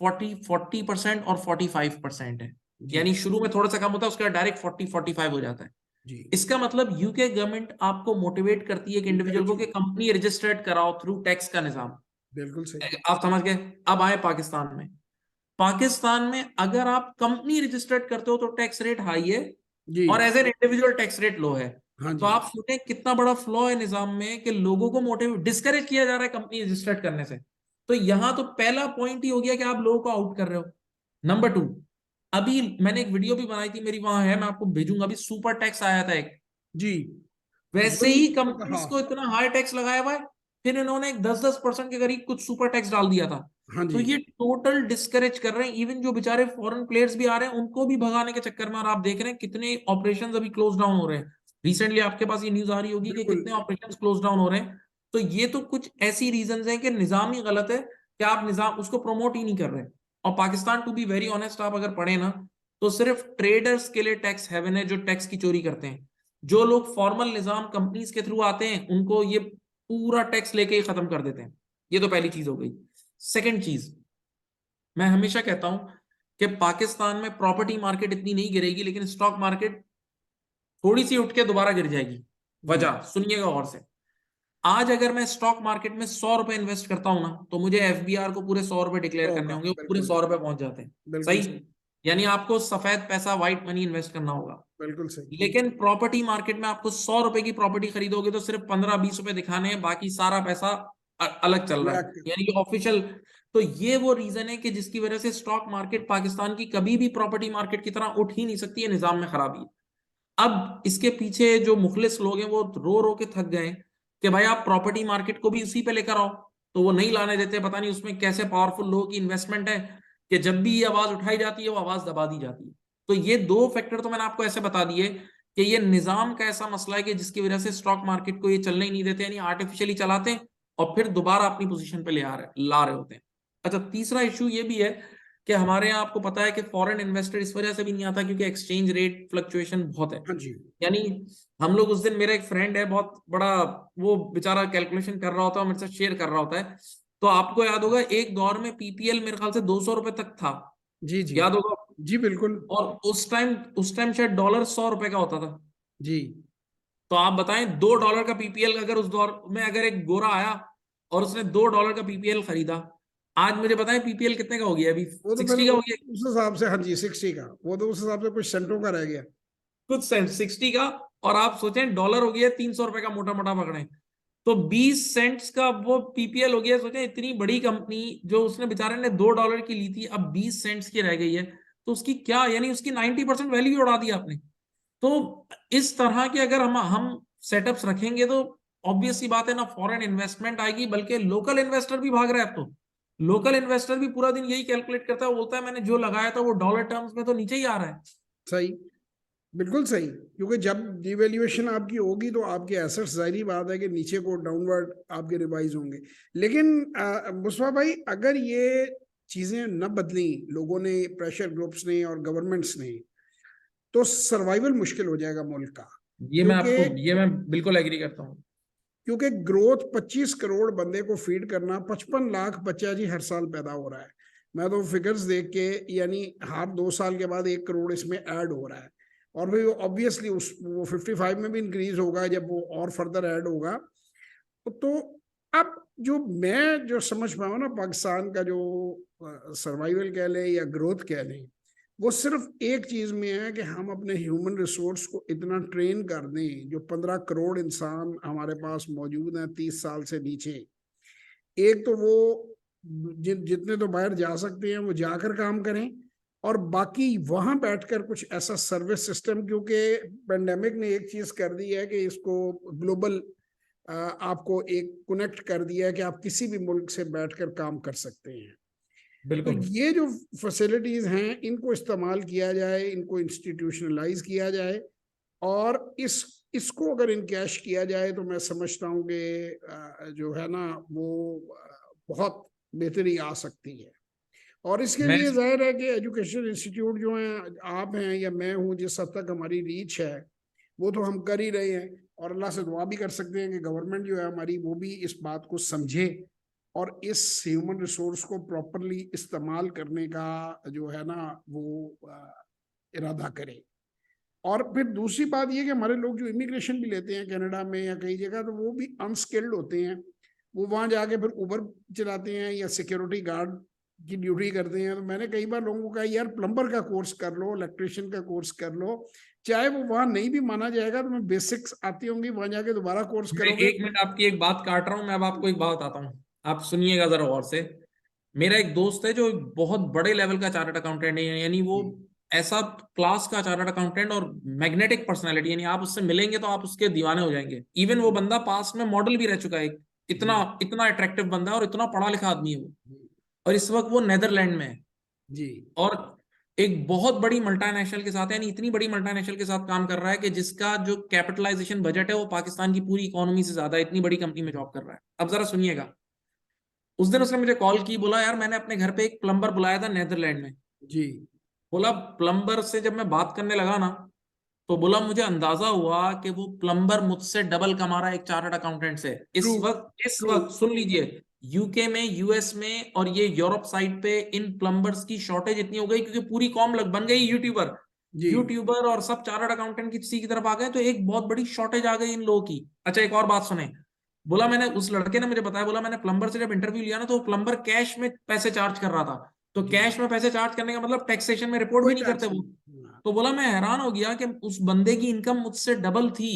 40% और 45% है। जी यानी शुरू में थोड़ा सा कम होता है, उसके बाद डायरेक्ट 40-45 हो जाता है। जी इसका मतलब यूके गवर्नमेंट आपको मोटिवेट करती है कि इंडिविजुअल को कि कंपनी रजिस्टर्ड कराओ थ्रू टैक्स का निजाम। बिल्कुल सही। आप समझ गए। अब आए पाकिस्तान में। पाकिस्तान में अगर आप कंपनी रजिस्टर्ड करते हो तो टैक्स रेट हाई है जी और as an individual tax rate low है। हाँ तो जी आप सोचें कितना बड़ा फ्लॉ है निजाम में कि लोगों को मोटिवेट, डिस्करेज किया जा रहा है कंपनी रजिस्टर्ड करने से। तो यहां तो पहला पॉइंट ही हो गया कि आप लोगों को आउट कर रहे हो। नंबर 2, अभी मैंने एक वीडियो भी बनाई थी, मेरी वहां है, मैं आपको भेजूंगा। अभी सुपर टैक्स आया था एक, जी वैसे वही ही मैंने कहा। कंपनीज को इतना हाई टैक्स लगाया हुआ है, फिर इन्होंने एक 10-10% के करीब कुछ सुपर टैक्स डाल दिया था। हाँ तो जी ये टोटल डिस्करेज कर रहे हैं, इवन जो बेचारे फॉरेन प्लेयर्स भी आ रहे हैं उनको भी भगाने के चक्कर में। और आप देख रहे हैं कितने ऑपरेशंस अभी क्लोज डाउन हो रहे हैं। रिसेंटली आपके पास ये न्यूज आ रही होगी कि बिल्कुल। कितने ऑपरेशंस क्लोज डाउन हो रहे हैं। तो ये तो कुछ ऐसी रीजंस हैं कि निजाम ही गलत है कि आप निजाम उसको प्रमोट ही नहीं कर रहे। और Pakistan, to be very honest, आप अगर पढ़े ना, तो सिर्फ ट्रेडर्स के लिए टैक्स हेवन है जो टैक्स की चोरी करते हैं। जो लोग फॉर्मल निजाम कंपनीज के थ्रू आते हैं उनको ये पूरा टैक्स लेके ही खत्म कर देते हैं। ये तो पहली चीज हो गई। सेकंड चीज, मैं हमेशा कहता हूं कि पाकिस्तान में प्रॉपर्टी मार्केट इतनी नहीं गिरेगी, लेकिन स्टॉक मार्केट थोड़ी सी उठ के दोबारा गिर जाएगी। जी वजह सुनिएगा गौर से। आज अगर मैं स्टॉक मार्केट में 100 रुपए इन्वेस्ट करता हूं ना, तो मुझे एफबीआर को पूरे 100 रुपए डिक्लेयर करने होगा होंगे, वो पूरे बिल्कुल। 100 रुपए पहुंच जाते हैं। बिल्कुल सही। सही। यानी आपको सफेद पैसा, व्हाइट मनी इन्वेस्ट करना होगा। बिल्कुल सही। लेकिन प्रॉपर्टी मार्केट में आपको 100 रुपए की प्रॉपर्टी खरीदोगे तो सिर्फ 15-20 रुपए दिखाने हैं, बाकी सारा पैसा अलग चल रहा है, ब्लैक। यानी कि ऑफिशियल। तो ये वो रीजन है कि जिसकी वजह से स्टॉक मार्केट पाकिस्तान की कभी भी प्रॉपर्टी मार्केट की तरह उठ ही नहीं सकती है, निजाम में खराबी है। अब इसके पीछे जो मुखलिस लोग हैं वो रो रो के थक गए कि भाई आप प्रॉपर्टी मार्केट को भी उसी पे लेकर आओ, तो वो नहीं लाने देते। पता नहीं उसमें कैसे पावरफुल लोगों की इन्वेस्टमेंट है कि जब भी ये आवाज उठाई जाती है वो आवाज दबा दी जाती है। तो ये दो फैक्टर तो मैंने आपको ऐसे बता दिए कि ये निजाम का ऐसा मसला है कि जिसकी वजह से स्टॉक मार्केट को ये चलने ही नहीं देते, यानी आर्टिफिशियली चलाते हैं और फिर दोबारा अपनी पोजीशन पे ला रहे होते हैं। अच्छा, तीसरा इशू ये भी है कि हमारे यहाँ आपको पता है कि फॉरेन इन्वेस्टर इस वजह से भी नहीं आता क्योंकि एक्सचेंज रेट फ्लक्चुएशन बहुत है। हाँ जी यानी हम लोग उस दिन, मेरा एक फ्रेंड है बहुत बड़ा, वो बेचारा कैलकुलेशन कर रहा होता है, मेरे साथ शेयर कर रहा होता है। तो आपको याद होगा एक दौर में पीपीएल मेरे ख्याल से 200 रुपए तक था, जी जी याद होगा। जी बिल्कुल। और उस टाइम शायद डॉलर 100 रुपए का होता था। जी तो आप बताएं, $2 का पीपीएल अगर उस दौर में अगर एक गोरा आया और उसने $2 का पीपीएल खरीदा, आज मुझे बताएं पीपीएल कितने का हो गया अभी? वो तो फिर 60 का हो गया। उस हिसाब से, हाँ जी 60 का, वो तो उस हिसाब से कुछ सेंटों का रह गया। कुछ सेंट 60 का। और आप सोचें डॉलर हो गया 300 रुपए का, मोटा मोटा पकड़े तो 20 सेंट्स का वो पीपीएल हो गया। सोचें इतनी बड़ी कंपनी जो उसने बेचारे ने $2 की ली थी, अब 20 सेंट्स की रह गई है। तो उसकी क्या, यानी उसकी 90% वैल्यू उड़ा दी आपने। तो इस तरह के अगर हम सेटअप्स रखेंगे तो ऑब्वियस सी बात है ना, फॉरेन इन्वेस्टमेंट आएगी, बल्कि लोकल इन्वेस्टर भी भाग रहा है अब तो। लोकल इन्वेस्टर भी पूरा दिन यही कैलकुलेट करता है, वो बोलता है मैंने जो लगाया था वो डॉलर टर्म्स में तो नीचे ही आ रहा है। सही, बिल्कुल सही, क्योंकि जब डिवैल्यूएशन आपकी होगी तो आपके एसेट्स, जाहिर बात है कि नीचे को डाउनवर्ड आपके रिवाइज होंगे। लेकिन मुस्तफा भाई, अगर ये चीजें न बदली लोगों ने, प्रेशर ग्रुप्स ने और गवर्नमेंट्स ने, तो सर्वाइवल मुश्किल हो जाएगा मुल्क का। क्योंकि ये मैं बिल्कुल एग्री करता हूँ। क्योंकि ग्रोथ 25 करोड़ बंदे को फीड करना, 55 लाख बच्चा जी हर साल पैदा हो रहा है। मैं तो फिगर्स देख के, यानी हर 2 साल के बाद 1 करोड़ इसमें ऐड हो रहा है। और फिर ऑब्वियसली उस वो 55 में भी इंक्रीज होगा जब वो और फर्दर ऐड होगा। तो अब जो मैं जो समझ पाऊँ ना, पाकिस्तान का जो सर्वाइवल कह लें या ग्रोथ कह लें, वो सिर्फ एक चीज में है कि हम अपने ह्यूमन रिसोर्स को इतना ट्रेन कर दें। जो 15 करोड़ इंसान हमारे पास मौजूद हैं 30 साल से नीचे, एक तो वो जितने तो बाहर जा सकते हैं वो जाकर काम करें, और बाकी वहां बैठकर कुछ ऐसा सर्विस सिस्टम, क्योंकि पेंडेमिक ने एक चीज कर दी है कि इसको ग्लोबल आपको एक कनेक्ट कर दिया है कि आप किसी भी मुल्क से बैठकर काम कर सकते हैं। तो बिल्कुल। ये जो फैसिलिटीज हैं इनको इस्तेमाल किया जाए, इनको इंस्टीट्यूशनलाइज किया जाए, और इसको अगर इनकैश किया जाए तो मैं समझता हूँ कि जो है ना वो बहुत बेहतरी आ सकती है। और इसके मैं लिए जाहिर है कि एजुकेशन इंस्टीट्यूट जो हैं, आप हैं या मैं हूँ, जिस हद तक हमारी रीच है वो तो हम कर ही रहे हैं। और अल्लाह से दुआ भी कर सकते हैं कि गवर्नमेंट जो है हमारी, वो भी इस बात को समझे और इस ह्यूमन रिसोर्स को प्रॉपरली इस्तेमाल करने का जो है ना वो इरादा करे। और फिर दूसरी बात ये कि हमारे लोग जो इमिग्रेशन भी लेते हैं कनाडा में या कई जगह, तो वो भी अनस्किल्ड होते हैं। वो वहां जाके फिर उबर चलाते हैं या सिक्योरिटी गार्ड की ड्यूटी करते हैं। तो मैंने कई बार लोगों को कहा यार प्लम्बर का कोर्स कर लो, इलेक्ट्रिशियन का कोर्स कर लो, चाहे वो वहां नहीं भी माना जाएगा तो मैं बेसिक्स आती होंगी, वहां जाके दोबारा कोर्स मैं करोगे। 1 मिनट आपकी एक बात काट रहा हूं, मैं अब आपको एक बात बताता हूँ, आप सुनिएगा जरा गौर से। मेरा एक दोस्त है जो बहुत बड़े लेवल का चार्टर्ड अकाउंटेंट है, यानी वो ऐसा क्लास का चार्टर्ड अकाउंटेंट और मैग्नेटिक पर्सनालिटी, यानी आप उससे मिलेंगे तो आप उसके दीवाने हो जाएंगे। इवन वो बंदा पास में मॉडल भी रह चुका है। इतना जी इतना अट्रैक्टिव बंदा है और इतना पढ़ा लिखा आदमी है वो। जी और इस वक्त वो नेदरलैंड में है। जी और एक बहुत बड़ी मल्टीनेशनल के साथ, यानी इतनी बड़ी मल्टीनेशनल के साथ काम कर रहा है कि जिसका जो कैपिटलाइजेशन बजट है वो पाकिस्तान की पूरी इकोनॉमी से ज्यादा है, इतनी बड़ी कंपनी में जॉब कर रहा है। अब जरा सुनिएगा, उस दिन उसने मुझे कॉल की, बोला यार मैंने अपने घर पे एक प्लम्बर बुलाया था नेदरलैंड में। जी बोला प्लम्बर से जब मैं बात करने लगा ना, तो बोला मुझे अंदाजा हुआ कि वो प्लम्बर मुझसे डबल कमा रहा है एक चार्टर्ड अकाउंटेंट से। ट्रू इस ट्रू। वक्त सुन लीजिए, यूके में, यूएस में और ये यूरोप साइड पे इन प्लम्बर्स की शॉर्टेज इतनी हो गई क्योंकि पूरी कॉम लग बन गई यूट्यूबर। जी यूट्यूबर और सब चार्टर्ड अकाउंटेंट की इसी की तरफ आ गए, तो एक बहुत बड़ी शॉर्टेज आ गई इन लोगों की। अच्छा एक और बात सुने, बोला मैंने, उस लड़के ने मुझे बताया, बोला मैंने प्लम्बर से जब इंटरव्यू लिया ना तो प्लम्बर कैश में पैसे चार्ज कर रहा था। तो जी, कैश में पैसे चार्ज करने का मतलब टैक्सेशन में रिपोर्ट भी कोई नहीं करते टैक्स वो। नहीं। तो बोला मैं हैरान हो गया कि उस बंदे की इनकम मुझसे डबल थी।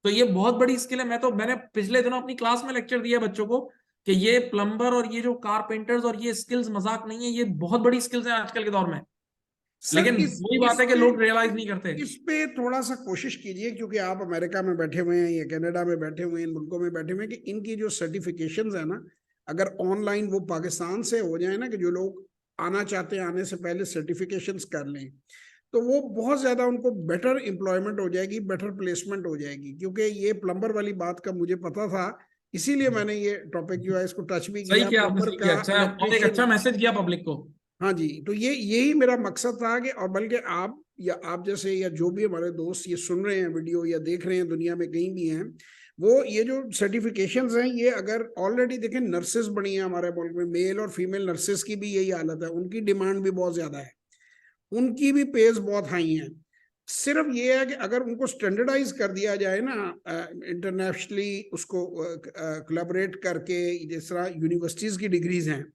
तो ये बहुत बड़ी स्किल है। मैंने पिछले दिनों अपनी क्लास में लेक्चर दिया बच्चों को कि ये प्लम्बर और ये जो कारपेंटर्स और ये स्किल्स मजाक नहीं है, ये बहुत बड़ी स्किल्स हैं आजकल के दौर में। सर लेकिन वही बात है कि लोग रियलाइज नहीं करते। इस पे थोड़ा सा कोशिश कीजिए, क्योंकि आप अमेरिका में बैठे हुए हैं या कनाडा में बैठे हुए हैं, इन मुल्कों में बैठे हुए हैं, कि इनकी जो सर्टिफिकेशंस है ना, अगर ऑनलाइन वो पाकिस्तान से हो जाए ना, कि जो लोग आना चाहते हैं आने से पहले सर्टिफिकेशंस कर लें, तो वो बहुत ज्यादा उनको बेटर एम्प्लॉयमेंट हो जाएगी, बेटर प्लेसमेंट हो जाएगी। क्योंकि ये प्लम्बर वाली बात का मुझे पता था, इसीलिए मैंने ये टॉपिक जो है इसको टच भी सही किया, किया आपने, प्लम्बर सही का, किया। अच्छा, और एक इलेक्ट्रिशियन। अच्छा मैसेज किया पब्लिक को। हाँ जी, तो ये यही मेरा मकसद था कि, और बल्कि आप या आप जैसे या जो भी हमारे दोस्त ये सुन रहे हैं वीडियो या देख रहे हैं दुनिया में कहीं भी हैं, वो ये जो सर्टिफिकेशंस हैं, ये अगर ऑलरेडी देखें, नर्सेज बनी है हमारे मुल्क में, मेल और फीमेल नर्सेज की भी यही हालत है, उनकी डिमांड भी बहुत ज्यादा है। उनकी भी पेज बहुत हाई हैं। सिर्फ ये है कि अगर उनको स्टैंडर्डाइज कर दिया जाए ना, इंटरनेशनली उसको कोलैबोरेट करके, जिस तरह यूनिवर्सिटीज की डिग्रीज हैं,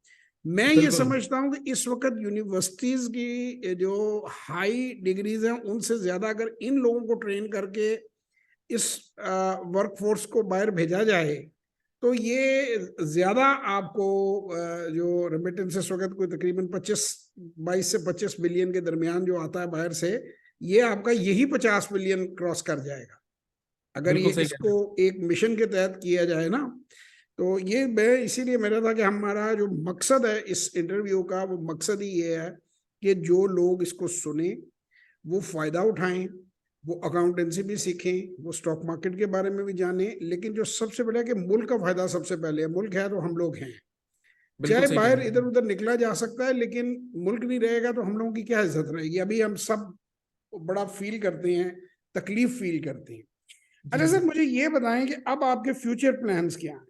मैं ये बिल्कुल समझता हूँ कि इस वक्त यूनिवर्सिटीज की जो हाई डिग्रीज हैं उनसे ज्यादा अगर इन लोगों को ट्रेन करके इस वर्कफोर्स को बाहर भेजा जाए तो ये ज्यादा आपको जो रेमिटेंसेस वगैरह कोई तकरीबन 22 से 25 बिलियन के दरमियान जो आता है बाहर से, ये आपका यही 50 बिलियन क्रॉस कर जाएगा अगर ये बिल्कुल सही कह रहे इसको एक मिशन के तहत किया जाए ना। तो ये मैं इसीलिए मेरा था कि हमारा जो मकसद है इस इंटरव्यू का, वो मकसद ही ये है कि जो लोग इसको सुने वो फायदा उठाएं, वो अकाउंटेंसी भी सीखें, वो स्टॉक मार्केट के बारे में भी जानें, लेकिन जो सबसे बड़ा है कि मुल्क का फायदा सबसे पहले है। मुल्क है तो हम लोग हैं। बिल्कुल चाहे सही कह बाहर रहे इधर हैं। उधर निकला जा सकता है, लेकिन मुल्क नहीं रहेगा तो हम लोगों की क्या इज्जत रहेगी। अभी हम सब बड़ा फील करते हैं, तकलीफ फील करते हैं। अच्छा जी सर, सर। मुझे ये बताएं कि अब आपके फ्यूचर प्लान्स क्या हैं?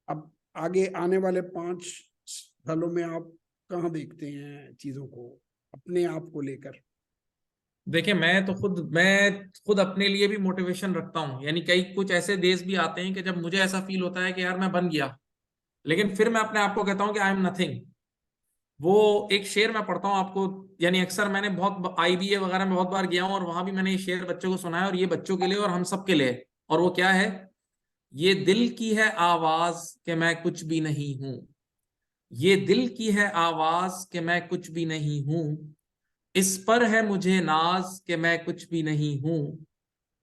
अब आगे आने वाले 5 सालों में आप कहाँ देखते हैं चीजों को, अपने आप को लेकर? देखिए मैं खुद अपने लिए भी मोटिवेशन रखता हूँ। यानी कई कुछ ऐसे देश भी आते हैं कि जब मुझे ऐसा फील होता है कि यार मैं बन गया, लेकिन फिर मैं अपने आप को कहता हूँ कि आई एम नथिंग। वो एक शेर मैं पढ़ता हूँ आपको, यानी अक्सर मैंने बहुत आईबीए वगैरह में बहुत बार गया हूँ और वहां भी मैंने ये शेर बच्चों को सुनाया, और ये बच्चों के लिए और हम सब के लिए है। और वो क्या है? ये दिल की है आवाज कि मैं कुछ भी नहीं हूं। ये दिल की है आवाज कि मैं कुछ भी नहीं हूं। इस पर है मुझे नाज कि मैं कुछ भी नहीं हूं।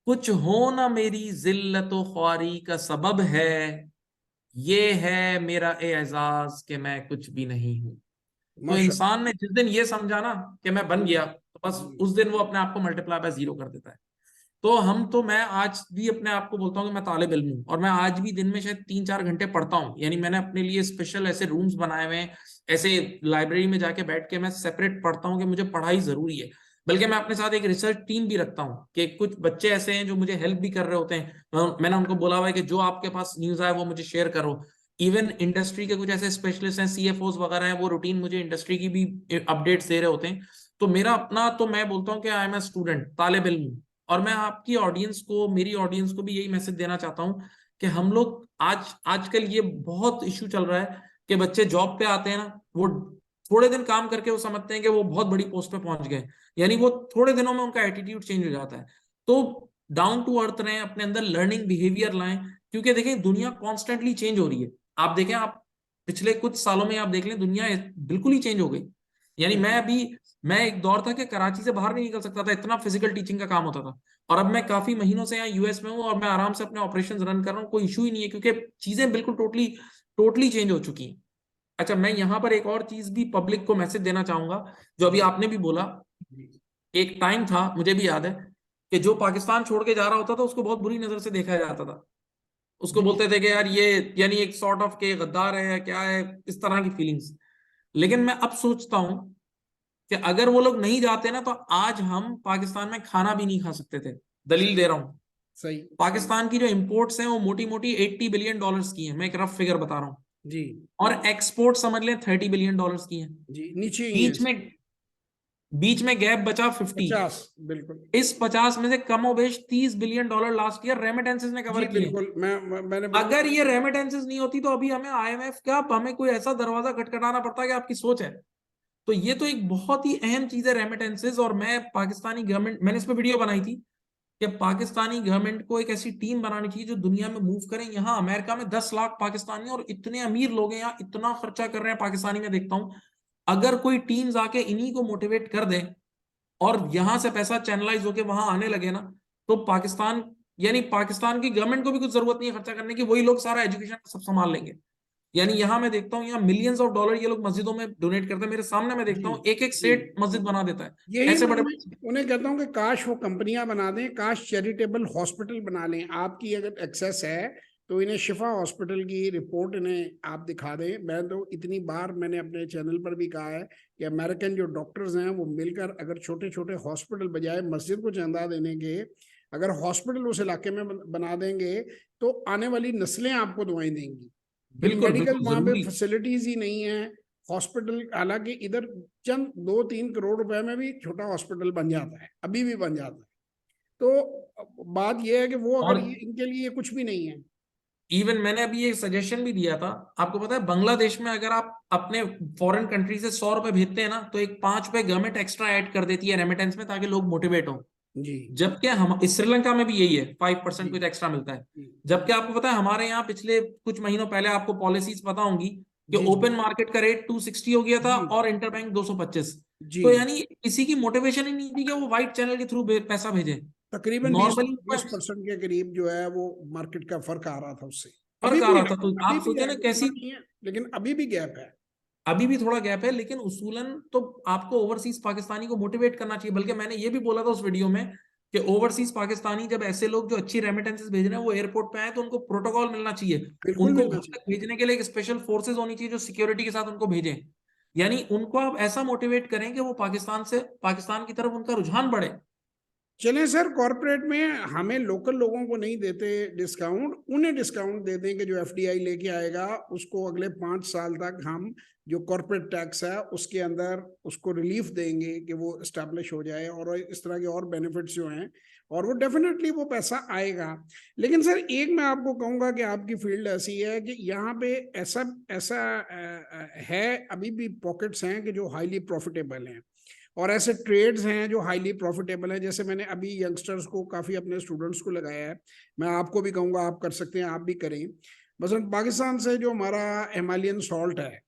कुछ हो ना मेरी जिल्लत ख्वारी का सबब है। ये है मेरा एजाज कि मैं कुछ भी नहीं हूं। तो माशाल्लाह। इंसान ने जिस दिन ये समझा ना कि मैं बन गया, तो बस हम्म। उस दिन वो अपने आप को मल्टीप्लाई बाय जीरो कर देता है। तो मैं आज भी अपने आप को बोलता हूँ कि मैं तालिब इल्म हूँ, और मैं आज भी दिन में शायद 3-4 घंटे पढ़ता हूँ। यानी मैंने अपने लिए स्पेशल ऐसे रूम्स बनाए हुए हैं, ऐसे लाइब्रेरी में जाके बैठ के मैं सेपरेट पढ़ता हूँ कि मुझे पढ़ाई जरूरी है। बल्कि मैं अपने साथ एक रिसर्च टीम भी रखता हूँ कि कुछ बच्चे ऐसे हैं जो मुझे हेल्प भी कर रहे होते हैं। मैंने उनको बोला हुआ है कि जो आपके पास न्यूज आए वो मुझे शेयर करो। इवन इंडस्ट्री के कुछ ऐसे स्पेशलिस्ट हैं, सीएफओज वगैरह हैं, वो रूटीन मुझे इंडस्ट्री की भी अपडेट्स दे रहे होते हैं। तो मेरा अपना, तो मैं बोलता हूँ कि आई एम ए स्टूडेंट, तालिब इल्म हूं। और मैं आपकी ऑडियंस को, मेरी ऑडियंस को भी यही मैसेज देना चाहता हूँ कि हम लोग आजकल ये बहुत इश्यू चल रहा है कि बच्चे जॉब पे आते हैं ना, वो थोड़े दिन काम करके वो समझते हैं कि वो बहुत बड़ी पोस्ट पे पहुंच गए। यानी वो थोड़े दिनों में उनका एटीट्यूड चेंज हो जाता है। तो डाउन टू अर्थ रहें, अपने अंदर लर्निंग बिहेवियर लाएं। क्योंकि देखें, दुनिया कॉन्स्टेंटली चेंज हो रही है। आप देखें, आप पिछले कुछ सालों में आप देख लें, दुनिया बिल्कुल ही चेंज हो गई। यानी मैं एक दौर था कि कराची से बाहर नहीं निकल सकता था, इतना फिजिकल टीचिंग का काम होता था। और अब मैं काफी महीनों से यहाँ यूएस में हूँ और मैं आराम से अपने ऑपरेशंस रन कर रहा हूँ, कोई इशू ही नहीं है, क्योंकि चीजें बिल्कुल टोटली टोटली चेंज हो चुकी हैं। अच्छा, मैं यहाँ पर एक और चीज भी पब्लिक को मैसेज देना चाहूंगा, जो अभी आपने भी बोला। एक टाइम था, मुझे भी याद है, कि जो पाकिस्तान छोड़ के जा रहा होता था उसको बहुत बुरी नजर से देखा जाता था। उसको जी। बोलते थे कि यार ये, यानी एक सॉर्ट ऑफ के गद्दार है या क्या है, इस तरह की फीलिंग्स। लेकिन मैं अब सोचता हूँ कि अगर वो लोग नहीं जाते ना, तो आज हम पाकिस्तान में खाना भी नहीं खा सकते थे। दलील सही। दे रहा हूँ। सही। पाकिस्तान की जो इंपोर्ट्स हैं वो मोटी मोटी $80 बिलियन की हैं, मैं एक रफ फिगर बता रहा हूँ। जी। और एक्सपोर्ट समझ लें $30 बिलियन की हैं। जी, नीचे ही है। बीच में बीच में गैप बचा 50। 50, बिल्कुल। इस 50 में से कमोबेश $30 बिलियन लास्ट ईयर रेमिटेंसेस ने जी कवर किए हैं। बिल्कुल, मैंने बिल्कुल। अगर ये रेमिटेंसेस नहीं होती तो अभी हमें आईएमएफ का, हमें कोई ऐसा दरवाजा खटखटाना पड़ता कि आपकी सोच है। तो ये तो एक बहुत ही अहम चीज है, रेमिटेंसेस। और मैं पाकिस्तानी गवर्नमेंट, मैंने इस पर वीडियो बनाई थी कि पाकिस्तानी गवर्नमेंट को एक ऐसी टीम बनानी चाहिए जो दुनिया में मूव करें। यहाँ अमेरिका में 10 लाख पाकिस्तानी और इतने अमीर लोग हैं, यहाँ इतना खर्चा कर रहे हैं पाकिस्तानी में देखता हूँ। अगर कोई टीम आके इन्हीं को मोटिवेट कर दे और यहां से पैसा चैनलाइज होके वहां आने लगे ना, तो पाकिस्तान, यानी पाकिस्तान की गवर्नमेंट को भी कुछ जरूरत नहीं है खर्चा करने की, वही लोग सारा एजुकेशन सब संभाल लेंगे। यानी यहाँ मैं देखता हूँ, यहाँ मिलियंस ऑफ डॉलर ये लोग मस्जिदों में डोनेट करते हैं। मेरे सामने मैं देखता जी। हूँ एक एक जी। स्टेट मस्जिद बना देता है। यही ऐसे मैं बड़े उन्हें उन्हें कहता हूँ कि काश वो कंपनियां बना दें, काश चैरिटेबल हॉस्पिटल बना लें। आपकी अगर एक्सेस है तो इन्हें शिफा हॉस्पिटल की रिपोर्ट इन्हें आप दिखा दें। मैं तो इतनी बार मैंने अपने चैनल पर भी कहा है कि अमेरिकन जो डॉक्टर्स हैं वो मिलकर अगर छोटे छोटे हॉस्पिटल बजाय मस्जिद को चंदा देने के, अगर हॉस्पिटल उस इलाके में बना देंगे तो आने वाली नस्लें आपको दुआएं देंगी। कि बिल्कुल मेडिकल बिल्कुल वहां पे जरूरी। फैसिलिटीज ही नहीं है, हॉस्पिटल, हालांकि इधर चंद 2-3 करोड़ रुपए में भी छोटा हॉस्पिटल बन जाता है, अभी भी बन जाता है। तो बात यह है कि वो अगर और ये इनके लिए कुछ भी नहीं है। इवन मैंने अभी एक सजेशन भी दिया था आपको, पता है बांग्लादेश में अगर आप अपने फॉरेन कंट्री से 100 रुपए भेजते हैं ना, तो एक 5 रुपए गवर्नमेंट एक्स्ट्रा ऐड कर देती है रेमिटेंस में, ताकि लोग मोटिवेट हो। जी जबकि हम श्रीलंका में भी यही है, 5% जी कुछ एक्स्ट्रा मिलता है। जी जबकि आपको पता है हमारे यहाँ पिछले कुछ महीनों पहले आपको पॉलिसीज पता होंगी कि जी ओपन मार्केट का रेट 260 हो गया था जी और इंटरबैंक 225। जी। तो यानी किसी की मोटिवेशन ही नहीं थी कि वो व्हाइट चैनल के थ्रू पैसा भेजे। तकरीबन बीस नॉर्मली बीस परसेंट के करीब जो है वो मार्केट का फर्क आ रहा था उससे। अभी फर्क आ भी रहा है, था, तो अभी आप भी सोचे है, ना इतना कैसी, नहीं है, लेकिन अभी भी गैप है। अभी भी थोड़ा गैप है। लेकिन उसूलन तो आपको ओवरसीज पाकिस्तानी को मोटिवेट करना चाहिए। बल्कि मैंने ये भी बोला था उस वीडियो में कि ओवरसीज पाकिस्तानी जब ऐसे लोग जो अच्छी रेमिटेंसेस भेज रहे हैं वो एयरपोर्ट पे आए, तो उनको प्रोटोकॉल मिलना चाहिए। बिल्कुल उनको मिलना घर तक चाहिए। भेजने के लिए एक स्पेशल फोर्सेज होनी चाहिए जो सिक्योरिटी के साथ उनको भेजें। यानी उनको आप ऐसा मोटिवेट करें कि वो पाकिस्तान की तरफ उनका रुझान बढ़े। चलें सर, कॉरपोरेट में हमें लोकल लोगों को नहीं देते डिस्काउंट, उन्हें डिस्काउंट दे देंगे जो एफडीआई लेके आएगा उसको अगले 5 साल तक हम जो कॉरपोरेट टैक्स है उसके अंदर उसको रिलीफ देंगे कि वो इस्टेब्लिश हो जाए, और इस तरह के और बेनिफिट्स जो हैं, और वो डेफिनेटली वो पैसा आएगा। लेकिन सर एक मैं आपको कहूंगा कि आपकी फील्ड ऐसी है कि यहाँ पे ऐसा ऐसा है, अभी भी पॉकेट्स हैं कि जो हाईली प्रॉफिटेबल हैं, और ऐसे ट्रेड्स हैं जो हाईली प्रॉफिटेबल है। जैसे मैंने अभी यंगस्टर्स को, काफ़ी अपने स्टूडेंट्स को लगाया है, मैं आपको भी कहूँगा आप कर सकते हैं, आप भी करें। मसलन पाकिस्तान से जो हमारा हिमालयन सॉल्ट है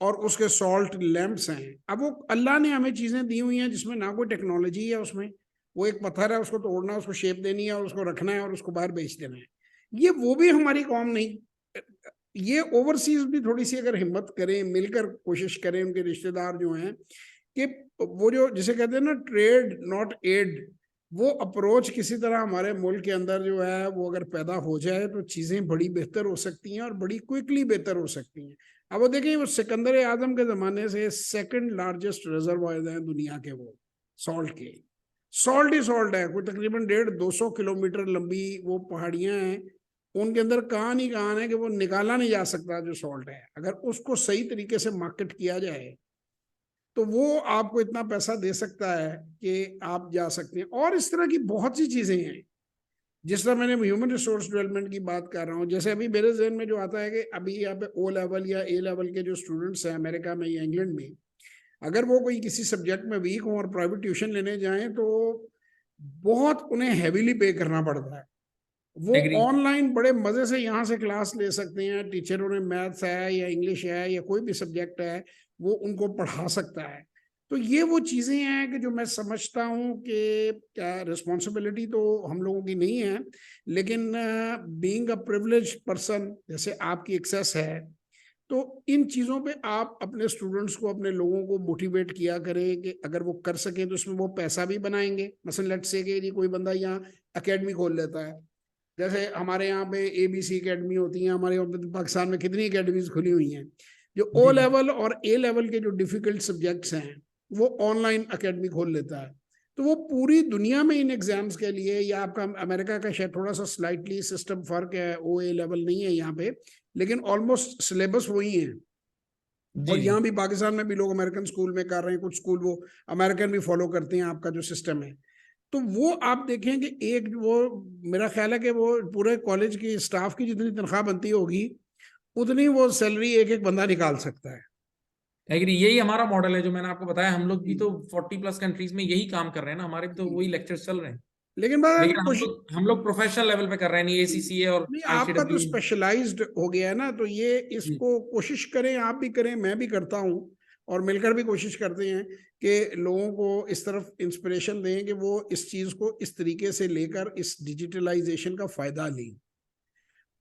और उसके सॉल्ट लैंप्स हैं, अब वो अल्लाह ने हमें चीज़ें दी हुई हैं जिसमें ना कोई टेक्नोलॉजी है उसमें, वो एक पत्थर है, उसको तोड़ना है, उसको शेप देनी है और उसको रखना है और उसको बाहर बेच देना है। ये वो भी हमारी कौम नहीं, ये ओवरसीज भी थोड़ी सी अगर हिम्मत करें, मिलकर कोशिश करें, उनके रिश्तेदार जो हैं, कि वो जो जिसे कहते हैं ना ट्रेड नॉट एड, वो अप्रोच किसी तरह हमारे मुल्क के अंदर जो है वो अगर पैदा हो जाए तो चीज़ें बड़ी बेहतर हो सकती हैं और बड़ी क्विकली बेहतर हो सकती हैं। अब वो देखें, वो सिकंदर आजम के ज़माने से सेकंड लार्जेस्ट रिजर्वायर हैं दुनिया के, वो सॉल्ट के, सॉल्ट ही सॉल्ट है। कोई तकरीबन 150-200 किलोमीटर लंबी वो पहाड़ियाँ हैं, उनके अंदर कान ही कान है कि वो निकाला नहीं जा सकता जो सॉल्ट है। अगर उसको सही तरीके से मार्केट किया जाए तो वो आपको इतना पैसा दे सकता है कि आप जा सकते हैं। और इस तरह की बहुत सी चीजें हैं, जिस तरह मैंने ह्यूमन रिसोर्स डेवलपमेंट की बात कर रहा हूँ। जैसे अभी मेरे जहन में जो आता है कि अभी यहाँ पे ओ लेवल या ए लेवल के जो स्टूडेंट्स हैं अमेरिका में या इंग्लैंड में, अगर वो कोई किसी सब्जेक्ट में वीक हों और प्राइवेट ट्यूशन लेने जाएं तो बहुत उन्हें हैवीली पे करना पड़ता है। वो एग्री। ऑनलाइन बड़े मजे से यहाँ से क्लास ले सकते हैं, टीचरों ने मैथ्स है या इंग्लिश है या कोई भी सब्जेक्ट है वो उनको पढ़ा सकता है। तो ये वो चीजें हैं कि जो मैं समझता हूँ कि क्या रिस्पॉन्सिबिलिटी तो हम लोगों की नहीं है, लेकिन बीइंग अ प्रिविलेज पर्सन जैसे आपकी एक्सेस है, तो इन चीज़ों पे आप अपने स्टूडेंट्स को, अपने लोगों को मोटिवेट किया करें कि अगर वो कर सकें तो इसमें वो पैसा भी बनाएंगे। मसलन लेट्स से कि कोई बंदा यहाँ एकेडमी खोल लेता है, जैसे हमारे यहाँ पे ABC एकेडमी होती है, हमारे पाकिस्तान में कितनी एकेडमीज खुली हुई हैं। जो ओ जी जी। लेवल और ए लेवल के जो डिफिकल्ट सब्जेक्ट्स हैं वो ऑनलाइन एकेडमी खोल लेता है, तो वो पूरी दुनिया में इन एग्जाम्स के लिए, या आपका अमेरिका का शायद थोड़ा सा स्लाइटली सिस्टम फर्क है, ओ ए लेवल नहीं है यहाँ पे, लेकिन ऑलमोस्ट सिलेबस वही है। जी और जी। यहाँ भी पाकिस्तान में भी लोग अमेरिकन स्कूल में कर रहे हैं, कुछ स्कूल वो अमेरिकन भी फॉलो करते हैं आपका जो सिस्टम है। तो वो आप देखें कि एक वो, मेरा ख्याल है कि वो पूरे कॉलेज की स्टाफ की जितनी तनख्वाह बनती होगी उतनी वो सैलरी एक एक बंदा निकाल सकता है। एग्री, यही हमारा मॉडल है जो मैंने आपको बताया। हम लोग भी जी तो 40+ कंट्रीज में यही काम कर रहे हैं ना, हमारे भी तो जी। वही लेक्चर्स चल रहे हैं। लेकिन बस लेकिन हम कोशिश, लोग हम लोग प्रोफेशनल लेवल पे कर रहे हैं, नहीं ACCA और नहीं आपका तो ICW। स्पेशलाइज्ड हो गया है ना, तो ये जी। इसको कोशिश करें, आप भी करें, मैं भी करता हूँ, और मिलकर भी कोशिश करते हैं कि लोगों को इस तरफ इंस्पिरेशन दें कि वो इस चीज़ को इस तरीके से लेकर इस डिजिटलाइजेशन का फायदा लें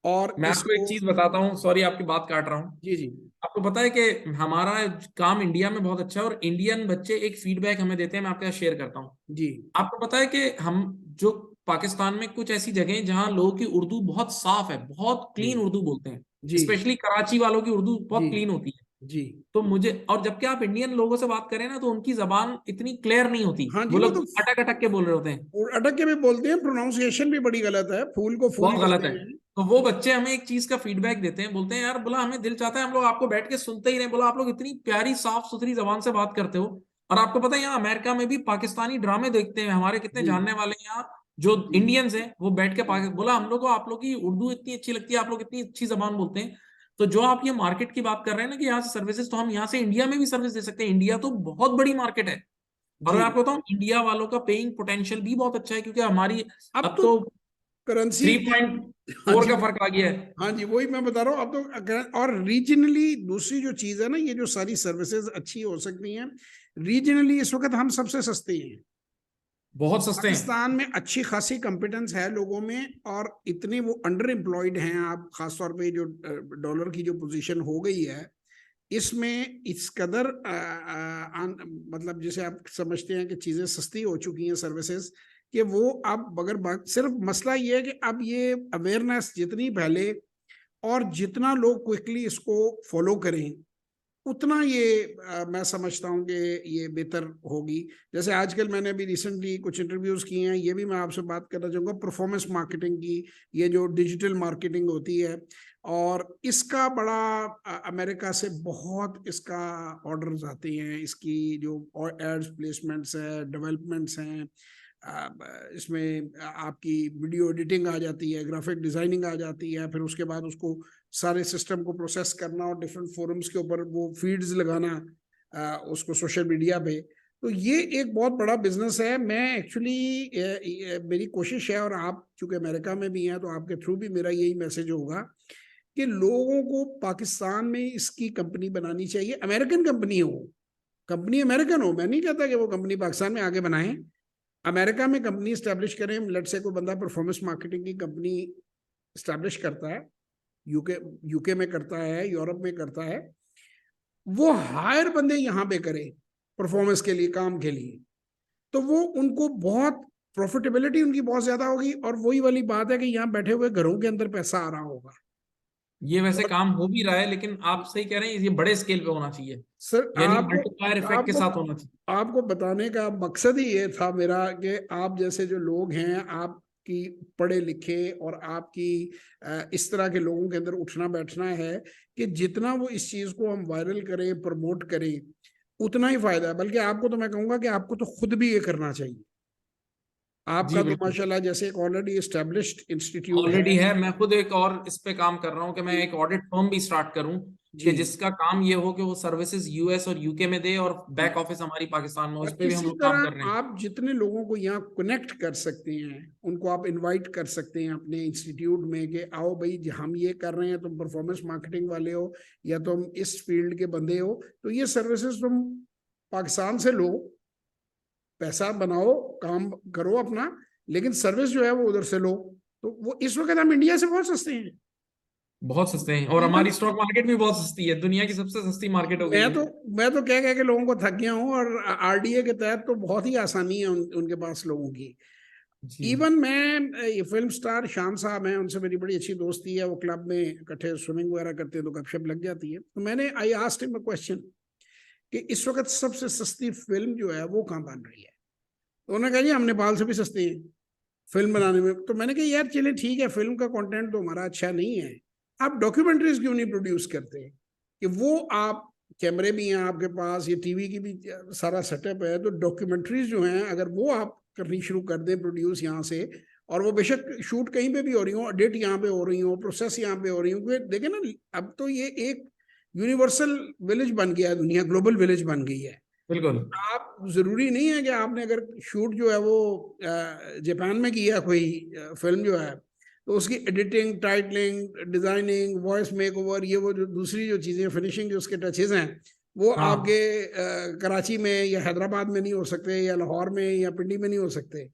और मैं आपको एक इसको। चीज बताता हूँ, सॉरी आपकी बात काट रहा हूँ। जी जी आपको पता है कि हमारा काम इंडिया में बहुत अच्छा है, और इंडियन बच्चे एक फीडबैक हमें देते हैं, मैं आपके साथ शेयर करता हूँ। जी आपको पता है कि हम जो पाकिस्तान में कुछ ऐसी जगह हैं जहाँ लोगों की उर्दू बहुत साफ है, बहुत जी क्लीन उर्दू बोलते हैं। जी स्पेशली कराची वालों की उर्दू जी बहुत क्लीन होती है। जी। तो मुझे, और जबकि आप इंडियन लोगों से बात करें ना तो उनकी जबान इतनी क्लियर नहीं होती, हाँ जी, वो वो लोग तो अटक अटक के बोल रहे होते हैं, अटक के भी बोलते हैं, प्रोनाउंसिएशन भी बड़ी गलत है, फूल को फूल बहुत गलत कहते है। हैं। तो वो बच्चे हमें एक चीज का फीडबैक देते हैं, बोलते हैं यार, बोला हमें दिल चाहता है हम लोग आपको बैठ के सुनते ही रहे, बोला आप लोग इतनी प्यारी साफ सुथरी जबान से बात करते हो। और आपको पता है यहाँ अमेरिका में भी पाकिस्तानी ड्रामे देखते हैं हमारे कितने जी जानने वाले हैं यहाँ जो जी इंडियंस हैं, वो बैठ के जी बोला हम लोग को आप लोग की उर्दू इतनी अच्छी लगती है, आप लोग इतनी अच्छी जबान बोलते हैं। तो जो आप ये मार्केट की बात कर रहे हैं ना कि यहाँ से सर्विसेज, तो हम यहाँ से इंडिया में भी सर्विस दे सकते हैं, इंडिया तो बहुत बड़ी मार्केट है। और जी। मैं आपको बताऊं इंडिया वालों का पेइंग पोटेंशियल भी बहुत अच्छा है, क्योंकि हमारी अब अब तो तो करेंसी, हाँ 3.4 जी, का फर्क आ गया है। हाँ जी, वही मैं बता रहा हूँ। अब तो और रीजनली दूसरी जो चीज है ना, ये जो सारी सर्विसेज अच्छी हो सकती हैं, रीजनली इस वक्त हम सबसे सस्ते हैं। बहुत सस्ते हैं। पाकिस्तान में अच्छी खासी कॉम्पिटेंस है लोगों में, और इतने वो अंडर एम्प्लॉयड हैं। आप खासतौर पे जो डॉलर की जो पोजीशन हो गई है, इसमें इस कदर मतलब जैसे आप समझते हैं कि चीजें सस्ती हो चुकी हैं सर्विसेज, कि वो अब अगर सिर्फ मसला ये है कि अब ये अवेयरनेस जितनी पहले और जितना लोग क्विकली इसको फॉलो करें, उतना ये मैं समझता हूँ कि ये बेहतर होगी। जैसे आजकल मैंने अभी रिसेंटली कुछ इंटरव्यूज किए हैं, ये भी मैं आपसे बात करना चाहूँगा परफॉर्मेंस मार्केटिंग की, ये जो डिजिटल मार्केटिंग होती है, और इसका बड़ा अमेरिका से बहुत इसका ऑर्डर्स आते हैं, इसकी जो एड्स प्लेसमेंट्स है, डेवलपमेंट्स हैं, इसमें आपकी वीडियो एडिटिंग आ जाती है, ग्राफिक डिजाइनिंग आ जाती है, फिर उसके बाद उसको सारे सिस्टम को प्रोसेस करना और डिफरेंट फोरम्स के ऊपर वो फीड्स लगाना उसको सोशल मीडिया पे। तो ये एक बहुत बड़ा बिजनेस है। मैं एक्चुअली मेरी कोशिश है, और आप चूंकि अमेरिका में भी हैं तो आपके थ्रू भी मेरा यही मैसेज होगा कि लोगों को पाकिस्तान में इसकी कंपनी बनानी चाहिए, अमेरिकन कंपनी हो, कंपनी अमेरिकन हो। मैं नहीं कहता कि वो कंपनी पाकिस्तान में आगे बनाएं, अमेरिका में कंपनी स्टैब्लिश करें। लेट से कोई बंदा परफॉर्मेंस मार्केटिंग की कंपनी स्टैब्लिश करता है, यूके यूके में करता है, यूरोप में करता है, वो हायर बंदे यहाँ पे करे परफॉर्मेंस के लिए, काम के लिए, तो वो उनको बहुत प्रॉफिटेबिलिटी उनकी बहुत ज्यादा होगी, और वही वाली बात है कि यहाँ बैठे हुए घरों के अंदर पैसा आ रहा होगा। ये वैसे और काम हो भी रहा है, लेकिन आप सही कह रहे हैं, ये बड़े स्केल पे होना चाहिए, सर यानी आपको मल्टीप्लायर इफेक्ट के आपको साथ होना चाहिए। आपको बताने का मकसद ही ये था मेरा कि आप जैसे जो लोग हैं, आपकी पढ़े लिखे और आपकी इस तरह के लोगों के अंदर उठना बैठना है कि जितना वो इस चीज को हम वायरल करें, प्रमोट करें, उतना ही फायदा है। बल्कि आपको तो मैं कहूंगा कि आपको तो खुद भी ये करना चाहिए। जी आपका तो बिल्कुल। माशाल्लाह जैसे एक ऑलरेडी एस्टेब्लिश्ड इंस्टीट्यूट ऑलरेडी है। है, मैं खुद एक और इस पे काम कर रहा हूँ कि मैं जी एक ऑडिट फर्म भी स्टार्ट करूँ, कि जी जिसका काम ये हो कि वो सर्विसेज यूएस और यूके में दे, और जी। बैक ऑफिस हमारी पाकिस्तान में, उस और पे भी हम इसी लोग काम कर रहे तरह हैं। आप जितने लोगों को यहाँ कनेक्ट कर सकते हैं, उनको आप इनवाइट कर सकते हैं अपने इंस्टीट्यूट में कि आओ भाई हम ये कर रहे हैं, तुम परफॉर्मेंस मार्केटिंग वाले हो या तुम इस फील्ड के बंदे हो, तो ये सर्विसेज तुम पाकिस्तान से लो, पैसा बनाओ, काम करो अपना, लेकिन सर्विस जो है वो उधर से लो। तो वो इस वक्त हम इंडिया से बहुत सस्ते हैं। बहुत सस्ते हैं, और इवन हमारी स्टॉक मार्केट भी बहुत सस्ती है, दुनिया की सबसे सस्ती मार्केट हो गई मैं है। तो मैं तो कह कह के लोगों को थक गया हूँ, और आरडीए के तहत तो बहुत ही आसानी है उनके पास लोगों की। जी। इवन मैं ये फिल्म स्टार शान साहब हैं, उनसे मेरी बड़ी अच्छी दोस्ती है, वो क्लब में इकट्ठे स्विमिंग वगैरह करते हैं तो गपशप लग जाती है। तो मैंने I asked him a question कि इस वक्त सबसे सस्ती फिल्म जो है वो कहाँ बन रही है। तो उन्होंने कहा जी हम नेपाल से भी सस्ते हैं फिल्म बनाने में। तो मैंने कहा यार चले ठीक है, फिल्म का कंटेंट तो हमारा अच्छा नहीं है, आप डॉक्यूमेंट्रीज क्यों नहीं प्रोड्यूस करते कि वो आप कैमरे भी हैं आपके पास, ये टीवी की भी सारा सेटअप है, तो डॉक्यूमेंट्रीज जो हैं अगर वो आप करनी शुरू कर दें प्रोड्यूस यहाँ से, और वो बेशक शूट कहीं पे भी हो रही हो, एडिट यहाँ पे हो रही हो, प्रोसेस यहाँ पे हो रही हो, देखे ना अब तो ये एक यूनिवर्सल विलेज बन गया है, दुनिया ग्लोबल विलेज बन गई है। बिल्कुल। आप जरूरी नहीं है कि आपने अगर शूट जो है वो जापान में किया कोई फिल्म जो है, तो उसकी editing, titling, designing, voice make over, ये वो जो दूसरी जो चीजें फिनिशिंग जो उसके टचेज हैं, वो हाँ। आपके कराची में या हैदराबाद में नहीं हो सकते, या लाहौर में या पिंडी में नहीं हो सकते।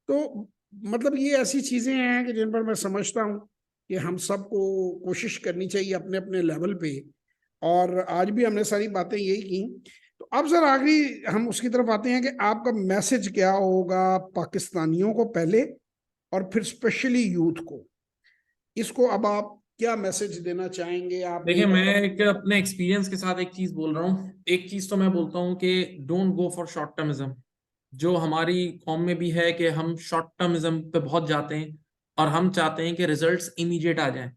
तो मतलब ये ऐसी चीजें हैं कि जिन पर मैं समझता हूँ कि हम सबको कोशिश करनी चाहिए अपने अपने लेवल पे। और आज भी हमने सारी बातें यही की। तो अब सर आखिरी हम उसकी तरफ आते हैं कि आपका मैसेज क्या होगा पाकिस्तानियों को पहले, और फिर स्पेशली यूथ को। इसको अब आप क्या मैसेज देना चाहेंगे आप? देखिए, मैं एक अपने एक्सपीरियंस के साथ एक चीज बोल रहा हूँ। एक चीज तो मैं बोलता हूँ कि don't go for short termism. जो हमारी कॉम में भी है कि हम शॉर्ट टर्मिज्म पे बहुत जाते हैं और हम चाहते हैं कि रिजल्ट्स इमीडिएट आ जाएं।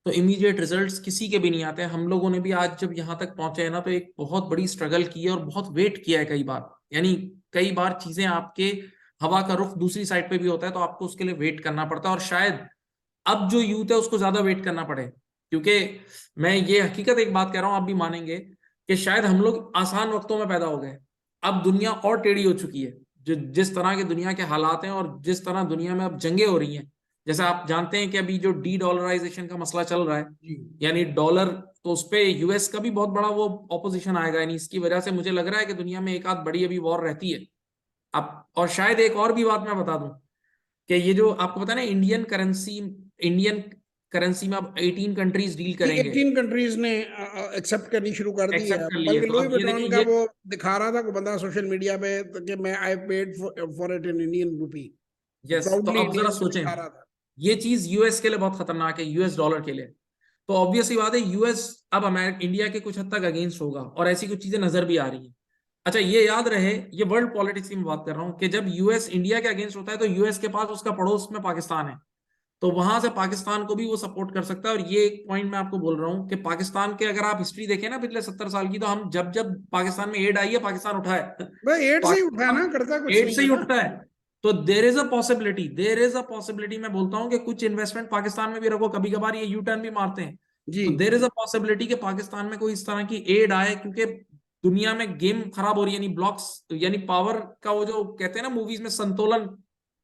तो इमीडिएट रिजल्ट्स किसी के भी नहीं आते हैं। हम लोगों ने भी आज जब यहाँ तक पहुंचे हैं ना, तो एक बहुत बड़ी स्ट्रगल की है और बहुत वेट किया है कई बार। यानी कई बार चीजें आपके हवा का रुख दूसरी साइड पे भी होता है, तो आपको उसके लिए वेट करना पड़ता है। और शायद अब जो यूथ है उसको ज्यादा वेट करना पड़े, क्योंकि मैं ये हकीकत एक बात कह रहा हूं, आप भी मानेंगे कि शायद हम लोग आसान वक्तों में पैदा हो गए। अब दुनिया और टेढ़ी हो चुकी है। जो जिस तरह के दुनिया के हालात हैं और जिस तरह दुनिया में अब जंगें हो रही हैं, जैसे आप जानते हैं कि अभी जो डी डॉलराइजेशन का मसला चल रहा है, जी यानी डॉलर, तो उस पे यूएस का भी बहुत बड़ा वो ऑपोजिशन आएगा। यानी इसकी वजह से मुझे लग रहा है कि दुनिया में एक आध बड़ी अभी वॉर रहती है अब। और शायद एक और भी बात मैं बता दूं कि ये जो आपको पता है ना, इंडियन करेंसी में अब 18 कंट्रीज डील जी, करेंगे, 18 कंट्रीज ने एक्सेप्ट करनी शुरू कर दी है। एक्सेप्ट कर लिए। बल्कि तो लुई अब ये विटॉन देखिए, का ये वो दिखा रहा था को बंदा सोशल मीडिया पे तो कि मैं I paid for it in Indian rupee, yes, तो प्राउडली अब जरा इंडियन सोचें, दिखा रहा था। ये चीज यूएस के लिए बहुत खतरनाक है, यूएस डॉलर के लिए। तो ऑब्वियस सी बात है, यूएस अब अमेरिका इंडिया के कुछ हद तक अगेंस्ट होगा, और ऐसी कुछ चीजें नजर भी आ रही है। अच्छा, ये याद रहे, ये वर्ल्ड पॉलिटिक्स की मैं बात कर रहा हूँ कि जब यूएस इंडिया के अगेंस्ट होता है तो यूएस के पास उसका पड़ोस में पाकिस्तान है, तो वहां से पाकिस्तान को भी वो सपोर्ट कर सकता है। और ये एक पॉइंट मैं आपको बोल रहा हूँ कि पाकिस्तान के अगर आप हिस्ट्री देखें ना पिछले 70 साल की, तो हम जब जब पाकिस्तान में एड आई है, पाकिस्तान उठा है। भाई एड से ही उठा है पाकिस्तान ना, करता कुछ एड नहीं से है ही ना। उठता है। तो देर इज अ पॉसिबिलिटी मैं बोलता हूँ कि कुछ इन्वेस्टमेंट पाकिस्तान में भी रखो। कभी कभार ये यू टर्न भी मारते हैं, जी तो देर इज अ पॉसिबिलिटी कि पाकिस्तान में कोई इस तरह की एड आए, क्योंकि दुनिया में गेम खराब हो रही है। यानी ब्लॉक्स, यानी पावर का वो जो कहते हैं ना मूवीज में संतुलन,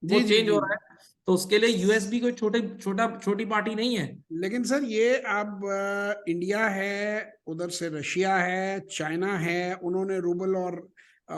वो जी जी चेंज जी। हो रहा है। तो उसके लिए यूएस भी कोई छोटी पार्टी नहीं है। लेकिन सर ये अब इंडिया है, उधर से रशिया है, चाइना है, उन्होंने रूबल और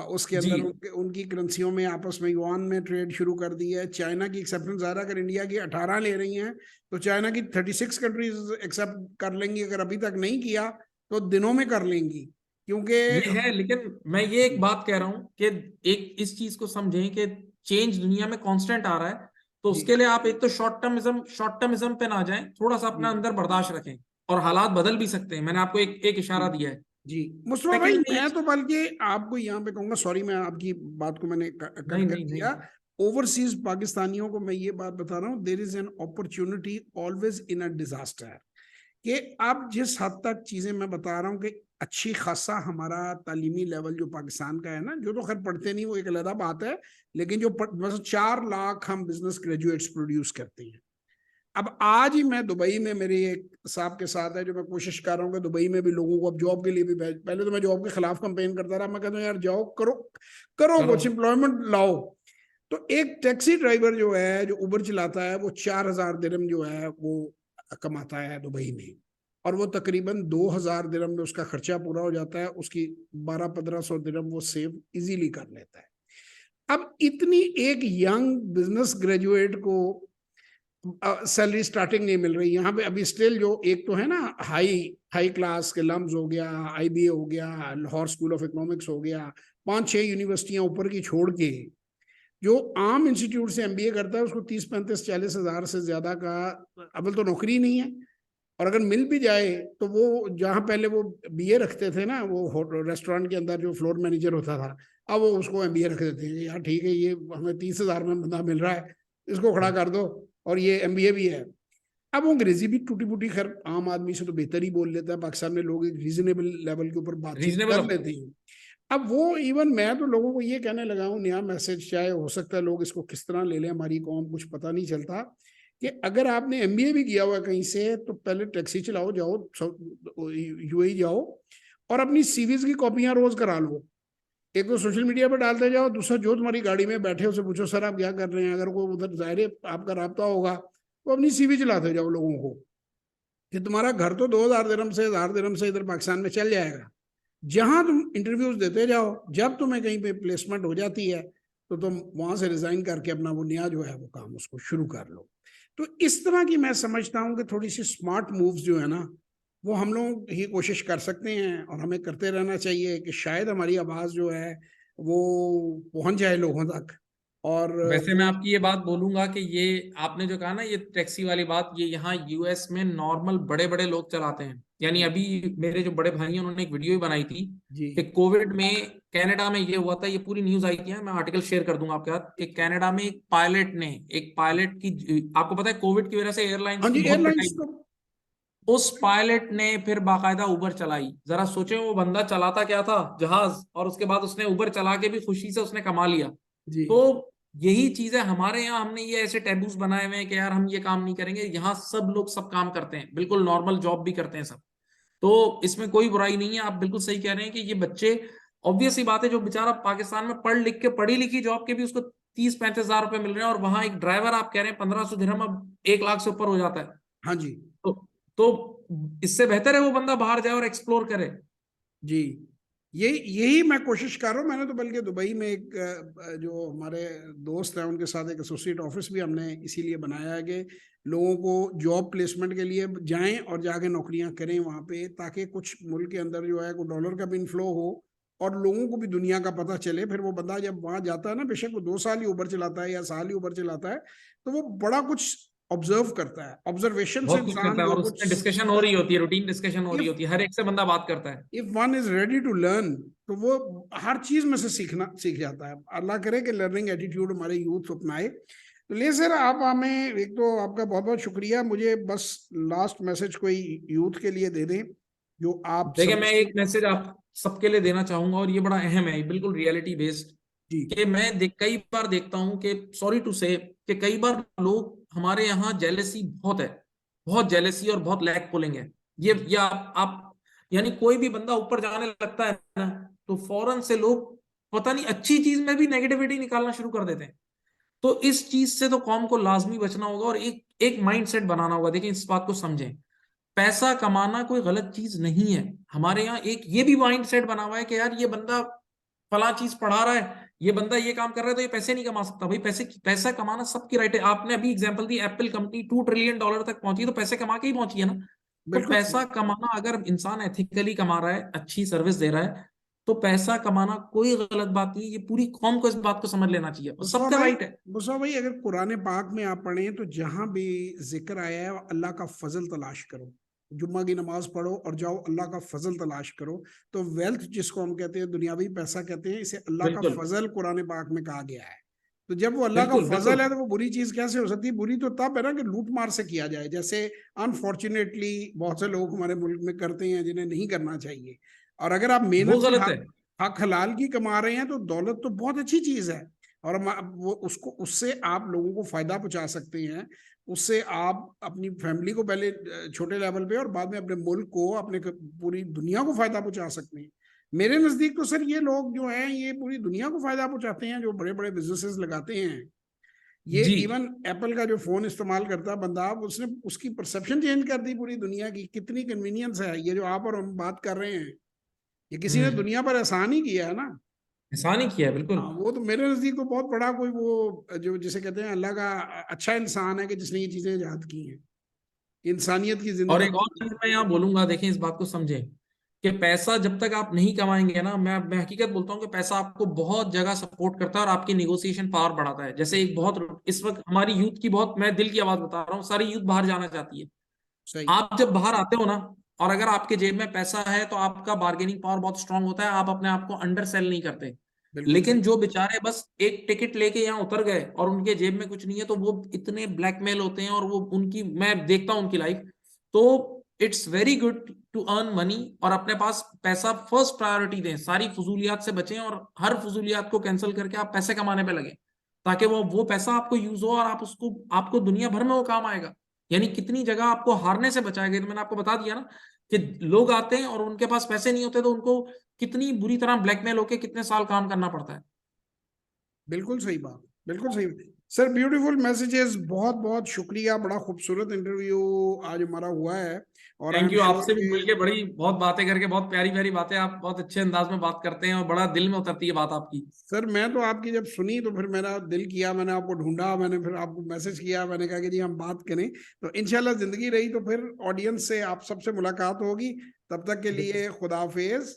उसके जी, अंदर उनकी करेंसियों में आपस में युआन में ट्रेड शुरू कर दी है। चाइना की एक्सेप्टेंस ज़्यादा, अगर इंडिया की 18 ले रही हैं तो चाइना की 36 कंट्रीज एक्सेप्ट कर लेंगी। अगर अभी तक नहीं किया तो दिनों में कर लेंगी, क्योंकि ये है। लेकिन मैं ये एक बात कह रहा हूं कि एक इस चीज को समझें कि चेंज दुनिया में कांस्टेंट आ रहा है। तो जी उसके लिए आप एक तो शॉर्ट टर्मिज्म पे ना जाएं, थोड़ा सा अपना जी अंदर बर्दाश्त रखें। और हालात बदल भी सकते हैं, मैंने आपको एक एक जी इशारा दिया है। जी। मुस्तफा भाई, सेकंड में मैं तो बल्कि आपको यहाँ पे कहूंगा, सॉरी मैं आपकी बात को मैंने कट नहीं कर नहीं नहीं, दिया। ओवरसीज पाकिस्तानियों को मैं ये बात बता रहा हूँ, there is an opportunity always in a disaster. कि अब जिस हद तक चीजें मैं बता रहा हूँ कि अच्छी खासा हमारा तालीमी लेवल जो पाकिस्तान का है ना, जो तो खैर पढ़ते नहीं वो एक अलग बात है, लेकिन जो बस 4 लाख हम बिजनेस ग्रेजुएट्स प्रोड्यूस करते हैं। अब आज ही मैं दुबई में, मेरे एक साहब के साथ है जो मैं कोशिश कर रहा हूँ कि दुबई में भी लोगों को अब जॉब के लिए भी भेज। पहले तो मैं जॉब के खिलाफ कंपेन करता रहा, मैं कहता हूँ यार जाओ, करो करो करो। कुछ एम्प्लॉयमेंट लाओ। तो एक टैक्सी ड्राइवर जो है, जो उबर चलाता है, वो 4,000 दिरहम जो है वो कमाता है दुबई में। और वो तकरीबन 2,000 दिरहम में उसका खर्चा पूरा हो जाता है, उसकी 1,200-1,500 दिरहम वो सेव इजीली कर लेता है। अब इतनी एक यंग बिजनेस ग्रेजुएट को सैलरी स्टार्टिंग नहीं मिल रही यहाँ पे अभी स्टिल। जो एक तो है ना हाई हाई क्लास के लम्स हो गया, आईबीए हो गया, लाहौर स्कूल ऑफ इकोनॉमिक्स हो गया, 5-6 यूनिवर्सिटियां ऊपर की छोड़ के जो आम इंस्टीट्यूट से एमबीए करता है उसको 30-35-40 हजार से ज्यादा का अव्वल तो नौकरी नहीं है। और अगर मिल भी जाए तो वो जहाँ पहले वो बीए रखते थे ना, वो रेस्टोरेंट के अंदर जो फ्लोर मैनेजर होता था, अब वो उसको एमबीए रख देते हैं। यार ठीक है, ये हमें 30,000 में बंदा मिल रहा है, इसको खड़ा कर दो, और ये एमबीए भी है। अब वो अंग्रेजी भी टूटी फूटी, खैर आम आदमी से तो बेहतर ही बोल लेता है। पाकिस्तान में लोग एक रीजनेबल लेवल के ऊपर बातचीत रीजनेबल कर लेते हैं। अब वो इवन मैं तो लोगों को ये कहने लगा हूँ, नया मैसेज चाहे हो सकता है लोग इसको किस तरह ले लें, हमारी कौम कुछ पता नहीं चलता, कि अगर आपने एमबीए भी किया हुआ है कहीं से तो पहले टैक्सी चलाओ, जाओ यूएई जाओ, और अपनी सीवीज की कॉपियां रोज करा लो। एक तो सोशल मीडिया पर डालते जाओ, दूसरा जो तुम्हारी गाड़ी में बैठे उसे पूछो सर आप क्या कर रहे हैं। अगर कोई उधर जाहिर आपका राब्ता होगा तो अपनी सीवी चलाते जाओ लोगों को, कि तुम्हारा घर तो 2,000 दिरहम से 1,000 दिरहम से इधर पाकिस्तान में चल जाएगा। जहां तुम इंटरव्यूज देते जाओ, जब तुम्हें कहीं पे प्लेसमेंट हो जाती है तो तुम वहां से रिजाइन करके अपना वो नया जो है वो काम उसको शुरू कर लो। तो इस तरह की मैं समझता हूँ कि थोड़ी सी स्मार्ट मूव्स जो है ना, वो हम लोग ही कोशिश कर सकते हैं, और हमें करते रहना चाहिए कि शायद हमारी आवाज़ जो है वो पहुंच जाए लोगों तक। और वैसे मैं आपकी ये बात बोलूंगा कि ये आपने जो कहा ना, ये टैक्सी वाली बात, ये यहाँ यूएस में नॉर्मल बड़े बड़े लोग चलाते हैं। यानी अभी मेरे जो बड़े भाई हैं उन्होंने एक वीडियो ही बनाई थी जी कि कोविड में कनाडा में ये हुआ था, ये पूरी न्यूज आई थी, मैं आर्टिकल शेयर कर दूंगा आपके साथ, कि कनाडा में एक पायलट की, आपको पता है कोविड की वजह से एयरलाइंस हाँ की जी, बहुत एयरलाइंस पिटाई, को। उस पायलट ने फिर बाकायदा उबर चलाई। जरा सोचे, वो बंदा चलाता क्या था, जहाज, और उसके बाद उसने उबर चला के भी खुशी से उसने कमा लिया। जी तो यही चीज है हमारे यहाँ, हमने ये ऐसे टैबूज बनाए हुए हैं कि यार हम ये काम नहीं करेंगे। यहाँ सब लोग सब काम करते हैं, बिल्कुल नॉर्मल जॉब भी करते हैं सब। तो इसमें कोई बुराई नहीं है, आप बिल्कुल सही कह रहे हैं कि ये बच्चे, ऑब्वियस सी बात है, जो बेचारा पाकिस्तान में पढ़ लिख के, पढ़ी लिखी जॉब के भी उसको 30-35 हजार रुपए मिल रहे हैं, और वहां एक ड्राइवर आप कह रहे हैं 1500 दिरहम, अब 1 लाख से ऊपर हो जाता है। हाँ जी तो इससे बेहतर है वो बंदा बाहर जाए और एक्सप्लोर करे। जी, यही मैं कोशिश कर रहा हूँ। मैंने तो बल्कि दुबई में एक जो हमारे दोस्त हैं उनके साथ एक एसोसिएट ऑफिस भी हमने इसीलिए बनाया है कि लोगों को जॉब प्लेसमेंट के लिए जाएं और जाके नौकरियां करें वहां पे, ताकि कुछ मुल्क के अंदर जो है को डॉलर का भी इनफ्लो हो और लोगों को भी दुनिया का पता चले। फिर वो बंदा जब वहां जाता है ना, बेशक वो 2 साल ही ऊबर चलाता है या साल ही ऊबर चलाता है, तो वो बड़ा कुछ ऑब्जर्व करता है। ऑब्जर्वेशन से बहुत कुछ इंसान करता है, जो और कुछ उसमें डिस्कशन हो सीखता रही है। होती है, रूटीन डिस्कशन हो रही इफ होती है, हर एक से बंदा बात करता है। If one is ready to learn, तो वो हर चीज में से सीख जाता है। अल्लाह करे कि लर्निंग एटीट्यूड हमारे यूथ अपनाए। तो ले सर, आप हमें, एक तो आपका बहुत बहुत शुक्रिया, मुझे बस लास्ट मैसेज कोई यूथ के लिए दे दें जो आप देखिए, मैं समझते एक हैं। मैसेज आप सबके लिए देना चाहूंगा, और ये बड़ा अहम है, बिल्कुल रियलिटी बेस्ड। जी कि कई बार देखता हूं कि, सॉरी टू से, कि कई बार लोग हमारे यहाँ, जेलेसी बहुत है, बहुत जेलेसी और बहुत लैग पुलिंग है। ये आप यानी कोई भी बंदा ऊपर जाने लगता है ना, तो फौरन से लोग पता नहीं अच्छी चीज में भी नेगेटिविटी निकालना शुरू कर देते हैं। तो इस चीज से तो कौम को लाजमी बचना होगा, और एक एक माइंडसेट बनाना होगा। देखिए, इस बात को समझें, पैसा कमाना कोई गलत चीज नहीं है। हमारे यहाँ एक ये भी माइंड सेट बना हुआ है कि यार ये बंदा फला चीज पढ़ा रहा है, ये बंदा ये काम कर रहा है, तो ये पैसे नहीं कमा सकता। भाई, पैसा कमाना सबकी राइट है। आपने अभी एग्जांपल दी, एप्पल कंपनी $2 ट्रिलियन तक पहुंची, तो पैसे कमा के ही पहुंची है ना। तो बिल्कुल पैसा सही। कमाना, अगर इंसान एथिकली कमा रहा है, अच्छी सर्विस दे रहा है, तो पैसा कमाना कोई गलत बात नहीं है। ये पूरी कौम को इस बात को समझ लेना चाहिए, और मुस्तफा सबका भाई, राइट है। मुस्तफा भाई, अगर कुरान पाक में आप पढ़ें तो जहां भी जिक्र आया है अल्लाह का फजल तलाश करो, जुम्मा की नमाज पढ़ो और जाओ अल्लाह का फजल तलाश करो। तो वेल्थ जिसको हम कहते हैं, दुनियावी पैसा कहते हैं, इसे अल्लाह का बिल्कुल फजल कुरान पाक में कहा गया है। तो जब वो अल्लाह का बिल्कुल फजल बिल्कुल। है तो वो बुरी चीज कैसे हो सकती है? बुरी तो तब है ना कि लूट मार से किया जाए, जैसे अनफॉर्चुनेटली बहुत से लोग हमारे मुल्क में करते हैं, जिन्हें नहीं करना चाहिए। और अगर आप वो मेहनत से गलत है। हक हक हलाल की कमा रहे हैं तो दौलत तो बहुत अच्छी चीज है। और वो उसको, उससे आप लोगों को फायदा पहुंचा सकते हैं। उससे आप अपनी फैमिली को पहले छोटे लेवल पे और बाद में अपने मुल्क को, अपने पूरी दुनिया को फायदा पहुंचा सकते हैं। मेरे नजदीक तो सर ये लोग जो हैं ये पूरी दुनिया को फायदा पहुंचाते हैं, जो बड़े बड़े बिजनेसेस लगाते हैं। ये जी इवन एप्पल का जो फोन इस्तेमाल करता है बंदा, उसने उसकी परसेप्शन चेंज कर दी पूरी दुनिया की। कितनी कन्वीनियंस है ये जो आप और हम बात कर रहे हैं, ये किसी ने हम्म। दुनिया पर एहसान ही किया है ना। एहसान ही किया है, बिल्कुल। हाँ, वो तो मेरे नजदीक तो बहुत बड़ा कोई वो जो जिसे कहते हैं अल्लाह का अच्छा इंसान है कि जिसने ये चीजें इजाद की हैं, इंसानियत की और एक और जिंदगी। चीज मैं यहाँ बोलूंगा, देखें, इस बात को समझें कि पैसा जब तक आप नहीं कमाएंगे ना, मैं हकीकत बोलता हूँ कि पैसा आपको बहुत जगह सपोर्ट करता है और आपकी निगोशिएशन पावर बढ़ाता है। जैसे एक बहुत, इस वक्त हमारी यूथ की बहुत, मैं दिल की आवाज बता रहा हूँ, सारी यूथ बाहर जाना चाहती है। सही। आप जब बाहर आते हो ना, और अगर आपके जेब में पैसा है, तो आपका बार्गेनिंग पावर बहुत स्ट्रांग होता है, आप अपने आप को अंडर सेल नहीं करते। बिल्कुल लेकिन सही। जो बेचारे बस एक टिकट लेके यहाँ उतर गए और उनके जेब में कुछ नहीं है, तो वो इतने ब्लैकमेल होते हैं, और वो उनकी, मैं देखता हूँ उनकी लाइफ। तो it's very good to earn money, और अपने पास पैसा फर्स्ट प्रायोरिटी दें, सारी फजूलियात से बचें, और हर फजूलियात को कैंसिल करके आप पैसे कमाने पे लगे, ताकि वो पैसा आपको यूज हो, और आप उसको, आपको दुनिया भर में वो काम आएगा। यानी कितनी जगह आपको हारने से बचाएगा। तो मैंने आपको बता दिया ना कि लोग आते हैं और उनके पास पैसे नहीं होते, तो उनको कितनी बुरी तरह ब्लैकमेल होके कितने साल काम करना पड़ता है। बिल्कुल सही बात, बिल्कुल सही। सर ब्यूटीफुल मैसेजेस, बहुत बहुत शुक्रिया। बड़ा खूबसूरत इंटरव्यू आज हमारा हुआ है। और I thank em you, sure आपसे भी कि मिलके बड़ी, बहुत बातें करके, बहुत प्यारी प्यारी बातें, आप बहुत अच्छे अंदाज में बात करते हैं, और बड़ा दिल में उतरती है बात आपकी। सर मैं तो आपकी जब सुनी तो फिर मेरा दिल किया, मैंने आपको ढूंढा, मैंने फिर आपको मैसेज किया, मैंने कहा कि जी हम बात करें। तो इंशाल्लाह जिंदगी रही तो फिर ऑडियंस से, आप सबसे मुलाकात होगी। तब तक के लिए खुदा हाफिज।